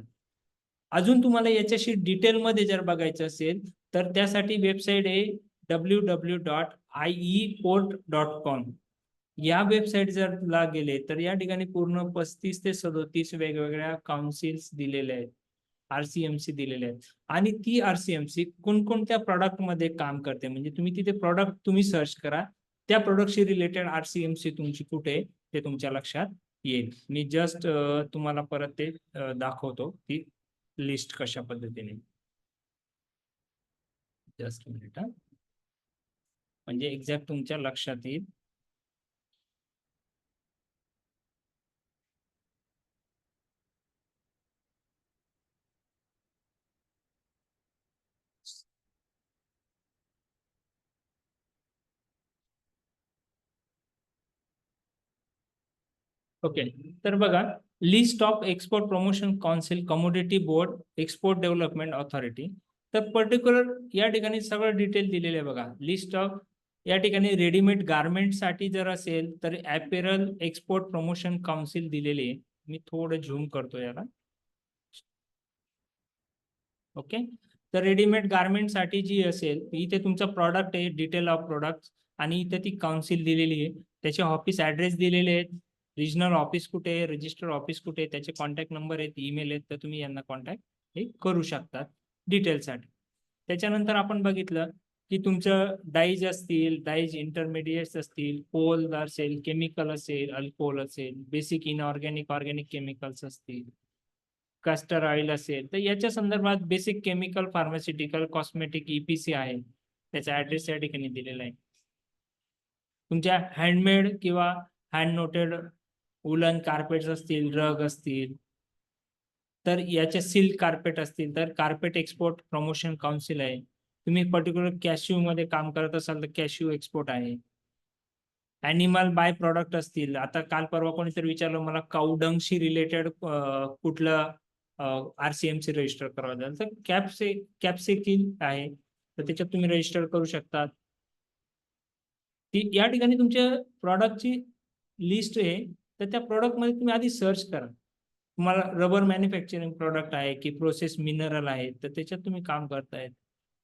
अजून तुम्हाला याच्याशी डिटेलमध्ये जर बघायचं असेल तर त्यासाठी वेबसाईट आहे www.ieport.com. या वेबसाईट जर ला गेले तर या ठिकाणी पूर्ण 35 ते 37 वेगवेगळ्या काउन्सिल्स दिलेले आहेत, आरसीएमसी दिलेले आहेत. आणि ती आरसीएमसी कोणकोणत्या प्रॉडक्ट मध्ये काम करते, म्हणजे तुम्ही तिथे प्रॉडक्ट तुम्ही सर्च करा, त्या प्रोडक्टशी रिलेटेड आरसीएमसी तुमची कुठे ते तुमच्या लक्षात येईल. मी जस्ट तुम्हाला परत ते दाखवतो ती लिस्ट कशा पद्धतीने. जस्ट मिनिट, म्हणजे एक्झॅक्ट तुमच्या लक्षात येईल. ओके, तर बघा, list of export promotion council commodity board export development authority. तर पर्टिक्युलर या ठिकाणी सगळं डिटेल दिलेलं आहे बघा. लिस्ट ऑफ या ठिकाणी रेडीमेड गार्मेंट साठी जर असेल तर ॲपेरल एक्सपोर्ट प्रमोशन काउन्सिल दिलेली आहे. मी थोडं झूम करतो याला. ओके, तर रेडीमेड गार्मेंट साठी जी असेल इथे तुमचा प्रॉडक्ट आहे, डिटेल ऑफ प्रोडक्ट, आणि इथे ती काउन्सिल दिलेली आहे, त्याचे ऑफिस ऍड्रेस दिलेले आहेत, रिजनल ऑफिस कुठे आहे, रजिस्टर ऑफिस कुठे आहे, त्याचे कॉन्टॅक्ट नंबर आहेत, ईमेल आहेत, तर तुम्ही यांना कॉन्टॅक्ट हे करू शकतात डिटेलसाठी. त्याच्यानंतर आपण बघितलं की तुमचं डाईज असतील, डाईज इंटरमिडिएट्स असतील, कोल असेल, केमिकल असेल, अल्कोहोल असेल, बेसिक इनऑर्गॅनिक ऑर्गॅनिक केमिकल्स असतील, कस्टर ऑइल असेल, तर याच्या संदर्भात basic chemical, pharmaceutical, cosmetic, EPC आहे, त्याचा ऍड्रेस या ठिकाणी दिलेला आहे. तुमच्या हँडमेड किंवा हँड नोटेड वुलन कार्पेट्स असतील, रग असतील, तर याचे सिल्क कार्पेट असतील तर कार्पेट एक्सपोर्ट प्रमोशन काउन्सिल आहे. तुम्ही पर्टिक्युलर कॅश्यू मध्ये काम करत असाल तर कॅश्यू एक्सपोर्ट आहे. ॲनिमल बाय प्रॉडक्ट असतील, आता काल परवा कोणीतरी विचारलं मला काऊडंगशी रिलेटेड कुठलं आरसीएमसी रजिस्टर करावं लागेल, तर कॅप्सिकिन आहे, तर त्याच्यात तुम्ही रजिस्टर करू शकता. ती या ठिकाणी तुमच्या प्रॉडक्टची लिस्ट आहे, तर त्या प्रॉडक्टमध्ये तुम्ही आधी सर्च करा. तुम्हाला रबर मॅन्युफॅक्चरिंग प्रॉडक्ट आहे की प्रोसेस मिनरल आहे, तर त्याच्यात तुम्ही काम करतायत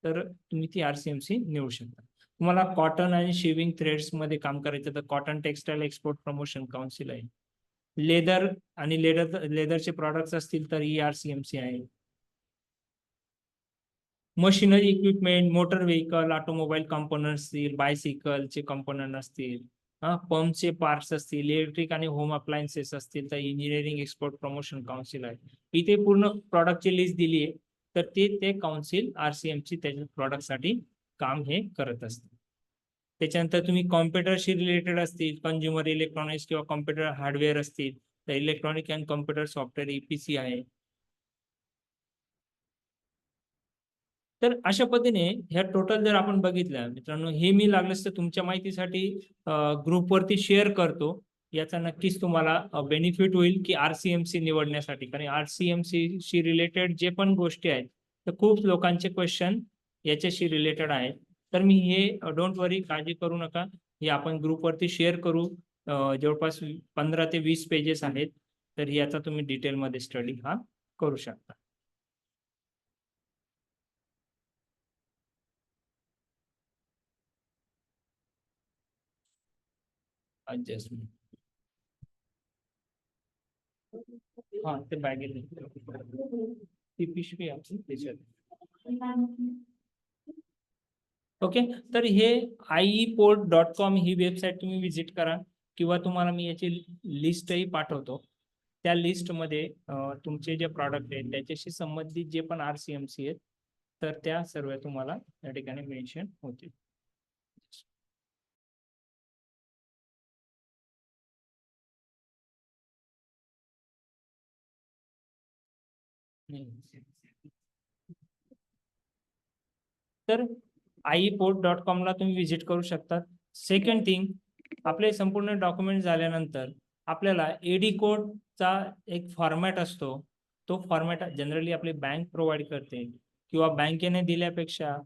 तर तुम्ही ती आरसीएमसी निवडू शकता. तुम्हाला कॉटन आणि शेविंग थ्रेड्स मध्ये काम करायचं तर cotton textile export promotion council आहे. लेदर आणि लेदरचे प्रॉडक्ट्स असतील तर ERCMC आहे. Machinery equipment, motor vehicle, automobile component असतील, बायसिकलचे कंपोनंट असतील, पंपचे पार्ट्स असतील, इलेक्ट्रिक आणि होम अप्लायन्सेस असतील तर इंजिनिअरिंग एक्सपोर्ट प्रमोशन काउन्सिल आहे. इथे पूर्ण प्रॉडक्टची लिस्ट दिली आहे, तर ते काउन्सिल आरसीएमची त्याच्या प्रॉडक्टसाठी काम हे करत असते. त्याच्यानंतर तुम्ही कॉम्प्युटरशी रिलेटेड असतील, कंझ्युमर इलेक्ट्रॉनिक्स किंवा कॉम्प्युटर हार्डवेअर असतील तर electronic and computer software EPC आहे. तर अशा पद्धतीने ह्या टोटल जर आपण बघितल्या मित्रांनो, हे मी लागलंच तर तुमच्या माहितीसाठी ग्रुपवरती शेअर करतो. याचा नक्कीच तुम्हाला बेनिफिट होईल की आरसीएमसी निवडण्यासाठी, कारण आरसीएमसी शी रिलेटेड जे पण गोष्टी आहेत तर खूप लोकांचे क्वेश्चन याच्याशी रिलेटेड आहेत. तर मी हे डोंट वरी, काळजी करू नका, हे आपण ग्रुपवरती शेअर करू. जवळपास 15 ते 20 पेजेस आहेत, तर याचा तुम्ही डिटेलमध्ये स्टडी हा करू शकता. अडजस्टमेंट, हा ते बॅगेत ती पिशवी आपली त्याच्यात. ओके, तर हे ieport.com ही वेबसाईट तुम्ही विजिट करा, किंवा तुम्हाला मी याची लिस्टही पाठवतो. त्या लिस्टमध्ये तुमचे जे प्रॉडक्ट आहेत त्याच्याशी संबंधित जे पण आरसीएमसी आहेत तर त्या सर्व तुम्हाला या ठिकाणी मेन्शन होतील. तर ieport.com ला तुम्ही विजिट करू शकता. सेकंड थिंग, आपले संपूर्ण डॉक्युमेंट झाल्यानंतर आपल्याला एडी कोडचा एक फॉर्मॅट असतो. तो फॉर्मॅट जनरली आपली बँक प्रोव्हाइड करते, किंवा बँकेने दिल्यापेक्षा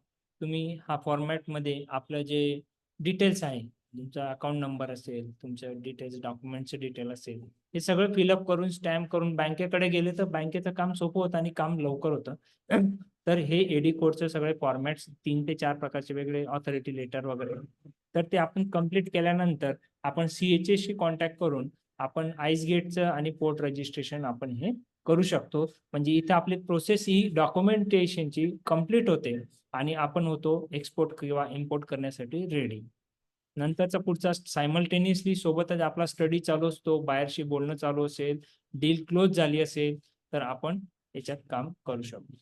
तुम्ही हा फॉर्मॅटमध्ये आपलं जे डिटेल्स आहे, तुमचा अकाउंट नंबर असेल, तुमचं डिटेल्स, डॉक्युमेंटचे डिटेल असेल, हे सगळं फिलअप करून स्टॅम्प करून बँकेकडे गेले तर बँकेचं काम सोपं होतं आणि काम लवकर होतं. तर हे एडी कोडचे सगळे फॉर्मॅट्स 3 ते 4 प्रकारचे वेगळे ऑथॉरिटी लेटर वगैरे, तर ते आपण कंप्लीट केल्यानंतर आपण CHA शी कॉन्टॅक्ट करून आपण आईस गेटचं आणि पोर्ट रजिस्ट्रेशन आपण हे करू शकतो. म्हणजे इथे आपली प्रोसेस ही डॉक्युमेंटेशनची कंप्लीट होते आणि आपण होतो एक्सपोर्ट किंवा इम्पोर्ट करण्यासाठी रेडी. नंतरचा पुढचा सायमल्टेनियसली सोबतच आपला स्टडी चालू असतो, बाहेरशी बोलणं चालू असेल, डील क्लोज झाली असेल, तर आपण याच्यात काम करू शकतो.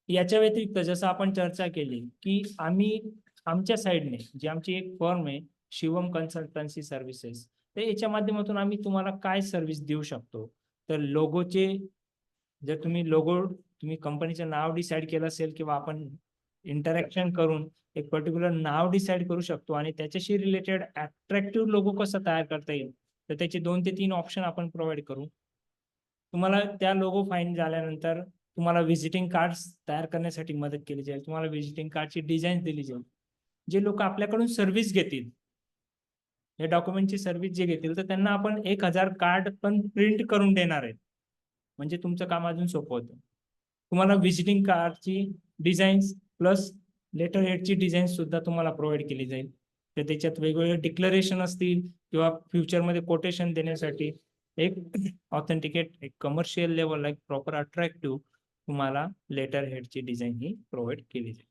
याच्या व्यतिरिक्त जसं आपण चर्चा केली, की आम्ही आमच्या साईडने जी आमची एक फर्म आहे, शिवम कन्सल्टन्सी सर्व्हिसेस, तर याच्या माध्यमातून आम्ही तुम्हाला काय सर्व्हिस देऊ शकतो? तर लोगोचे, जर तुम्ही कंपनीचं नाव डिसाईड केलं असेल किंवा आपण इंटरॅक्शन करून एक पर्टिक्युलर नाव डिसाईड करू शकतो आणि त्याच्याशी रिलेटेड अट्रॅक्टिव्ह लोगो कसा तयार करता येईल, तर त्याचे 2 ते 3 ऑप्शन आपण प्रोव्हाइड करू. तुम्हाला त्या लोगो फाईन झाल्यानंतर तुम्हाला व्हिजिटिंग कार्ड्स तयार करण्यासाठी मदत केली जाईल. तुम्हाला व्हिजिटिंग कार्डची डिझाईन दिली जाईल. जे लोक आपल्याकडून सर्व्हिस घेतील, हे डॉक्युमेंटची सर्व्हिस जे घेतील, तर त्यांना आपण 1000 कार्ड पण प्रिंट करून देणार आहे. म्हणजे तुमचं काम अजून सोपं होतं. तुम्हाला व्हिजिटिंग कार्डची डिझाईन्स प्लस लेटर हेडची डिझाईन सुद्धा तुम्हाला प्रोव्हाइड केली जाईल. तर त्याच्यात वेगवेगळे डिक्लरेशन असतील किंवा फ्युचरमध्ये कोटेशन देण्यासाठी एक ऑथेंटिकेट, एक कमर्शियल लेवल, एक प्रॉपर अट्रॅक्टिव्ह तुम्हाला लेटर हेडची डिझाईन ही प्रोव्हाइड केली जाईल.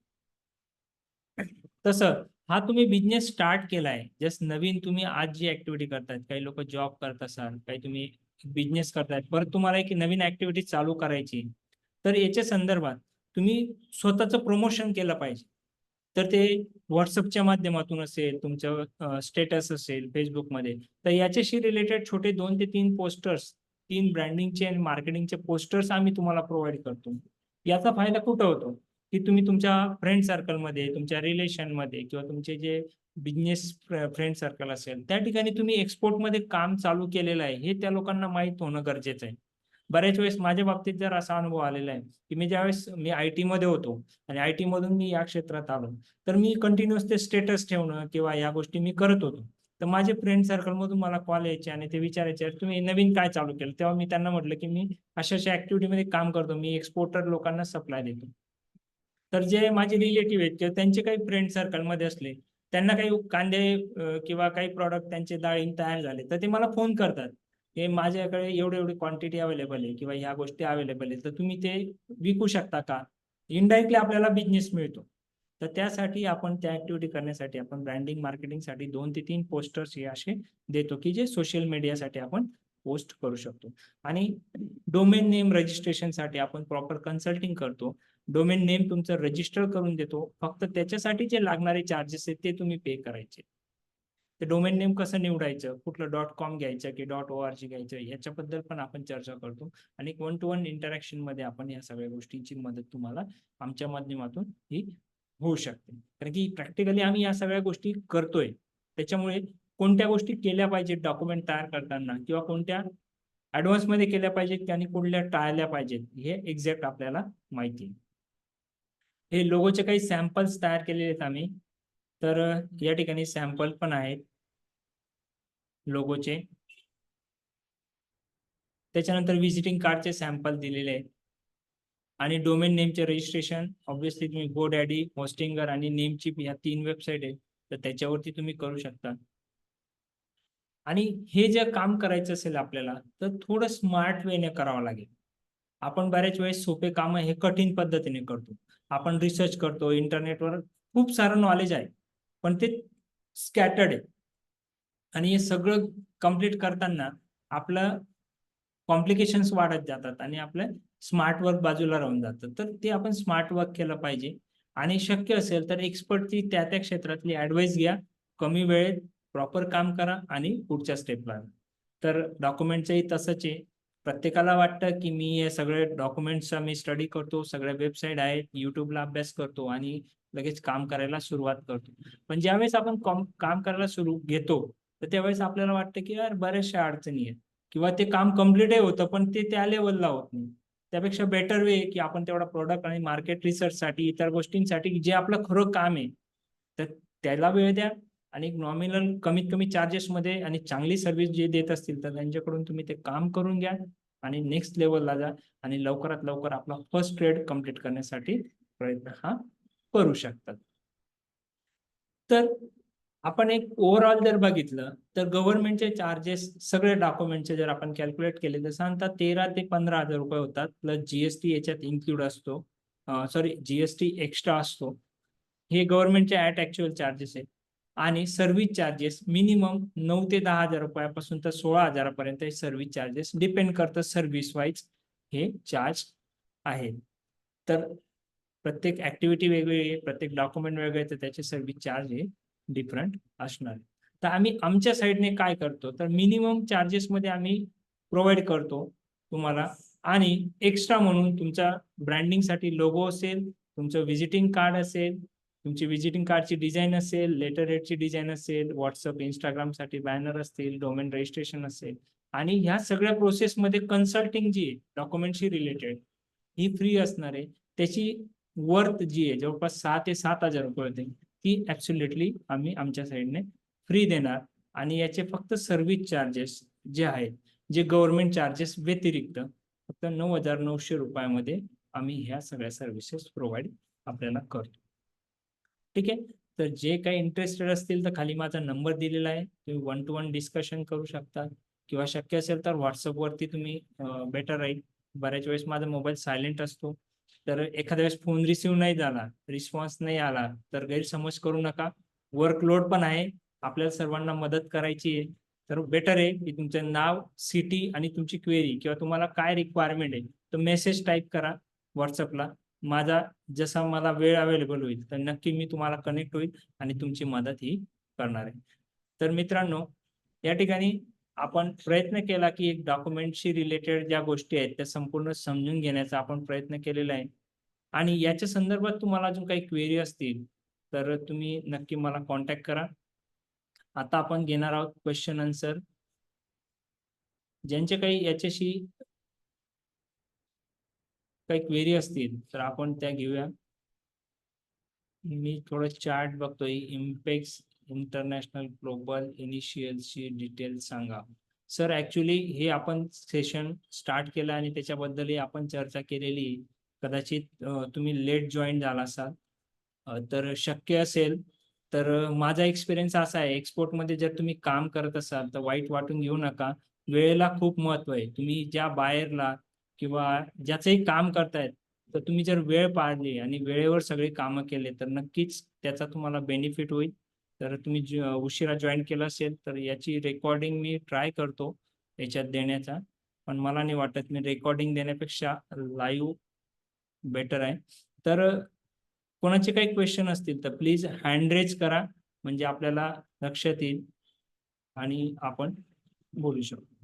तसं हा तुम्ही बिझनेस स्टार्ट केलाय, जस्ट नवीन तुम्ही आज जी ऍक्टिव्हिटी करतायत, काही लोक जॉब करत असाल, काही तुम्ही बिझनेस करतायत, परत तुम्हाला एक नवीन ऍक्टिव्हिटी चालू करायची, तर याच्या संदर्भात तुम्ही स्वतःचं प्रमोशन केलं पाहिजे. तर ते व्हॉट्सअपच्या माध्यमातून असेल, तुमचं स्टेटस असेल फेसबुकमध्ये, तर याच्याशी रिलेटेड छोटे 2 ते 3 पोस्टर्स, 3 ब्रँडिंगचे आणि मार्केटिंगचे पोस्टर्स आम्ही तुम्हाला प्रोव्हाइड करतो. याचा फायदा कुठं होतो, की तुम्ही तुमच्या फ्रेंड सर्कलमध्ये, तुमच्या रिलेशनमध्ये किंवा तुमचे जे बिझनेस फ्रेंड सर्कल असेल, त्या ठिकाणी तुम्ही एक्सपोर्टमध्ये काम चालू केलेलं आहे, हे त्या लोकांना माहीत होणं गरजेचं आहे. बऱ्याच वेळेस माझ्या बाबतीत जर असा अनुभव आलेला आहे, की ज्यावेळेस मी IT मध्ये होतो आणि IT मधून मी या क्षेत्रात आलो, तर मी कंटिन्युअस ते स्टेटस ठेवणं किंवा या गोष्टी मी करत होतो. तर माझे फ्रेंड सर्कलमधून मला कॉल यायचे आणि ते विचारायचे, "अरे, तुम्ही नवीन काय चालू केलं?" तेव्हा मी त्यांना म्हटलं, की "मी अशा-अशा ॲक्टिव्हिटीमध्ये काम करतो. मी एक्सपोर्टर लोकांना सप्लाय देतो." तर जे माझे रिलेटिव्ह आहेत किंवा त्यांचे काही फ्रेंड सर्कलमध्ये असले, त्यांना काही कांदे किंवा काही प्रॉडक्ट त्यांचे डाळिंब तयार झाले, तर ते मला फोन करतात, की माझ्याकडे एवढी-एवढी क्वांटिटी अवेलेबल आहे किंवा ह्या गोष्टी अवेलेबल आहेत, तर तुम्ही ते विकू शकता का? इनडायरेक्टली आपल्याला बिझनेस मिळतो. तर त्यासाठी आपण त्या ॲक्टिव्हिटी करण्यासाठी आपण ब्रँडिंग मार्केटिंगसाठी 2 ते 3 पोस्टर्स हे असे देतो, की जे सोशल मीडियासाठी आपण पोस्ट करू शकतो. आणि डोमेन नेम रजिस्ट्रेशनसाठी आपण प्रॉपर कन्सल्टिंग करतो. डोमेन नेम तुमचं रजिस्टर करून देतो. फक्त त्याच्यासाठी जे लागणारे चार्जेस आहेत ते तुम्ही पे करायचे. ते डोमेन नेम कसं निवडायचं, कुठलं .com घ्यायचं की .org घ्यायचं, याच्याबद्दल पण आपण चर्चा करतो. आणि 1 टू 1 इंटरॅक्शनमध्ये आपण या सगळ्या गोष्टींची मदत तुम्हाला आमच्या माध्यमातून ही होऊ शकते. कारण की प्रॅक्टिकली आम्ही या सगळ्या गोष्टी करतोय. त्याच्यामुळे कोणत्या गोष्टी केल्या पाहिजेत डॉक्युमेंट तयार करताना किंवा कोणत्या ॲडव्हान्समध्ये केल्या पाहिजेत आणि कुठल्या टाळल्या पाहिजेत, हे एक्झॅक्ट आपल्याला माहिती आहे. हे लोगोचे काही सॅम्पल्स तयार केलेले आहेत आम्ही. तर या ठिकाणी सॅम्पल पण आहेत लोगोचे. त्याच्यानंतर व्हिजिटिंग कार्डचे सॅम्पल दिलेले आहेत. आणि डोमेन नेमचे रजिस्ट्रेशन ऑब्व्हियसली तुम्ही GoDaddy, होस्टिंगर आणि नेमचीप या 3 वेबसाईट आहेत. तर त्याच्यावरती तुम्ही करू शकता. आणि हे जे काम करायचं असेल आपल्याला, तर थोडं स्मार्ट वेने करावं लागेल. आपण बऱ्याच वेळेस सोपे कामं हे कठीण पद्धतीने करतो. आपण रिसर्च करतो, इंटरनेटवर खूप सारं नॉलेज आहे, पण ते स्कॅटर्ड आहे. आणि हे सगळं कंप्लीट करताना आपलं कॉम्प्लिकेशन्स वाढत जातात आणि आपलं स्मार्ट वर्क बाजूला राहून जातं. तर ते आपण स्मार्ट वर्क केलं पाहिजे आणि शक्य असेल तर एक्सपर्टची त्या क्षेत्रातली ॲडवाईस घ्या. कमी वेळेत प्रॉपर काम करा आणि पुढच्या स्टेपला. तर डॉक्युमेंटचंही तसंच आहे. प्रत्येकाला वाटतं, की मी हे सगळे डॉक्युमेंट्सचा मी स्टडी करतो, सगळ्या वेबसाईट आहेत, YouTubeला अभ्यास करतो आणि लगेच काम करायला सुरुवात करतो. पण ज्यावेळेस आपण काम करायला सुरू घेतो, तर त्यावेळेस आपल्याला वाटतं, की यार बऱ्याचशा अडचणी आहेत. किंवा ते काम कम्प्लीटही होतं, पण ते त्या लेव्हलला होत नाही. त्यापेक्षा बेटर वे की आपण तेवढा प्रॉडक्ट आणि मार्केट रिसर्चसाठी, इतर गोष्टींसाठी जे आपलं खरं काम आहे, तर त्याला वेळ द्या आणि नॉमिनल कमीत कमी चार्जेस मध्ये आणि चांगली सर्व्हिस जे देत असतील तर त्यांच्याकडून तुम्ही ते काम करून घ्या आणि नेक्स्ट लेवलला जा आणि लवकरात लवकर आपला फर्स्ट ट्रेड कम्प्लीट करण्यासाठी प्रयत्न हा करू शकतात. तर आपण एक ओव्हरऑल जर बघितलं तर गव्हर्नमेंटचे चार्जेस सगळे डॉक्युमेंटचे जर आपण कॅल्क्युलेट केले तर सांगतात 13 ते 15,000 रुपये होतात, प्लस जीएसटी याच्यात इन्क्लूड असतो, सॉरी जीएसटी एक्स्ट्रा असतो. हे गव्हर्नमेंटचे ऍट ऍक्च्युअल चार्जेस आहेत. आणि सर्व्हिस चार्जेस मिनिमम 9 ते 10,000 रुपयापासून तर 16,000 हे सर्व्हिस चार्जेस डिपेंड करतं सर्व्हिस वाईज हे चार्ज आहेत. तर प्रत्येक ऍक्टिव्हिटी वेगवेगळी आहे, प्रत्येक डॉक्युमेंट वेगळे तर त्याचे सर्व्हिस चार्ज हे डिफरंट असणार आहे. तर आम्ही आमच्या साईडने काय करतो तर मिनिमम चार्जेस मध्ये आम्ही प्रोव्हाइड करतो तुम्हाला आणि एक्स्ट्रा म्हणून तुमच्या ब्रँडिंगसाठी लोगो असेल, तुमचं व्हिजिटिंग कार्ड असेल, तुमची व्हिजिटिंग कार्डची डिझाईन असेल, लेटर हेडची डिझाईन असेल, व्हॉट्सअप इंस्टाग्रामसाठी बॅनर असतील, डोमेन रजिस्ट्रेशन असेल आणि ह्या सगळ्या प्रोसेसमध्ये कन्सल्टिंग जी आहे डॉक्युमेंटशी रिलेटेड ही फ्री असणार आहे. त्याची वर्थ जी आहे जवळपास 6 ते 7,000 रुपये होते, ती ऍब्सोल्युटली आम्ही आमच्या साईडने फ्री देणार आणि याचे फक्त सर्व्हिस चार्जेस जे आहेत, जे गव्हर्नमेंट चार्जेस व्यतिरिक्त फक्त 9,900 रुपयामध्ये आम्ही ह्या सगळ्या सर्व्हिसेस प्रोव्हाइड आपल्याला करतो. ठीक आहे. तर जे काही इंटरेस्टेड असतील तर खाली माझा नंबर दिलेला आहे, तुम्ही 1 to 1 डिस्कशन करू शकता किंवा शक्य असेल तर व्हॉट्सअपवरती तुम्ही बेटर राहील. बऱ्याच वेळेस माझा मोबाईल सायलेंट असतो, तर एखाद्या वेळेस फोन रिसिव्ह नाही झाला, रिस्पॉन्स नाही आला तर गैरसमज करू नका. वर्कलोड पण आहे, आपल्याला सर्वांना मदत करायची आहे. तर बेटर आहे की तुमचं नाव, सिटी आणि तुमची क्वेरी किंवा तुम्हाला काय रिक्वायरमेंट आहे तर मेसेज टाईप करा व्हॉट्सअपला. माझा जसा मला वेळ अवेलेबल होईल तर नक्की मी तुम्हाला कनेक्ट होईल आणि तुमची मदत ही करणार आहे. तर मित्रांनो, या ठिकाणी आपण प्रयत्न केला की एक डॉक्युमेंटशी रिलेटेड ज्या गोष्टी आहेत त्या संपूर्ण समजून घेण्याचा आपण प्रयत्न केलेला आहे आणि याच्या संदर्भात तुम्हाला अजून काही क्वेरी असतील तर तुम्ही नक्की मला कॉन्टॅक्ट करा. आता आपण घेणार आहोत क्वेश्चन आन्सर. ज्यांचे काही याच्याशी काही क्वेरी असतील तर आपण त्या घेऊया. मी थोडं चार्ट बघतोय. इम्पेक्स इंटरनॅशनल ग्लोबल इनिशियल्सची डिटेल सांगा. सर ऍक्च्युली हे आपण सेशन स्टार्ट केलं आणि त्याच्याबद्दलही आपण चर्चा केलेली. कदाचित तुम्ही लेट जॉईन झाला असाल, तर शक्य असेल तर माझा एक्सपिरियन्स असा आहे, एक्सपोर्टमध्ये जर तुम्ही काम करत असाल तर वाईट वाटून घेऊ नका. वेळेला खूप महत्व आहे. तुम्ही ज्या बायरला किंवा ज्याचंही काम करतायत तर तुम्ही जर वेळ पाळली आणि वेळेवर सगळे कामं केले तर नक्कीच त्याचा तुम्हाला बेनिफिट होईल. तर तुम्ही उशिरा जॉईन केलं असेल तर याची रेकॉर्डिंग मी ट्राय करतो याच्यात देण्याचा, पण मला नाही वाटत मी रेकॉर्डिंग देण्यापेक्षा लाईव्ह बेटर आहे. तर कोणाचे काही क्वेश्चन असतील तर प्लीज हँड रेज करा म्हणजे आपल्याला लक्षात येईल आणि आपण बोलू शकतो.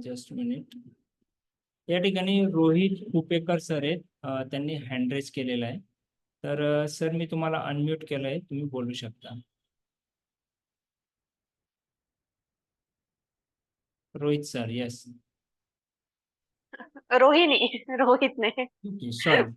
Just minute. या ठिकाणी रोहित कुपेकर सर आहेत, त्यांनी हँड रेज केलेला आहे. तर सर मी तुम्हाला अनम्यूट केलंय, तुम्ही बोलू शकता. Rohit sir, yes. रोहिणी रोहित नाही. सॉरी.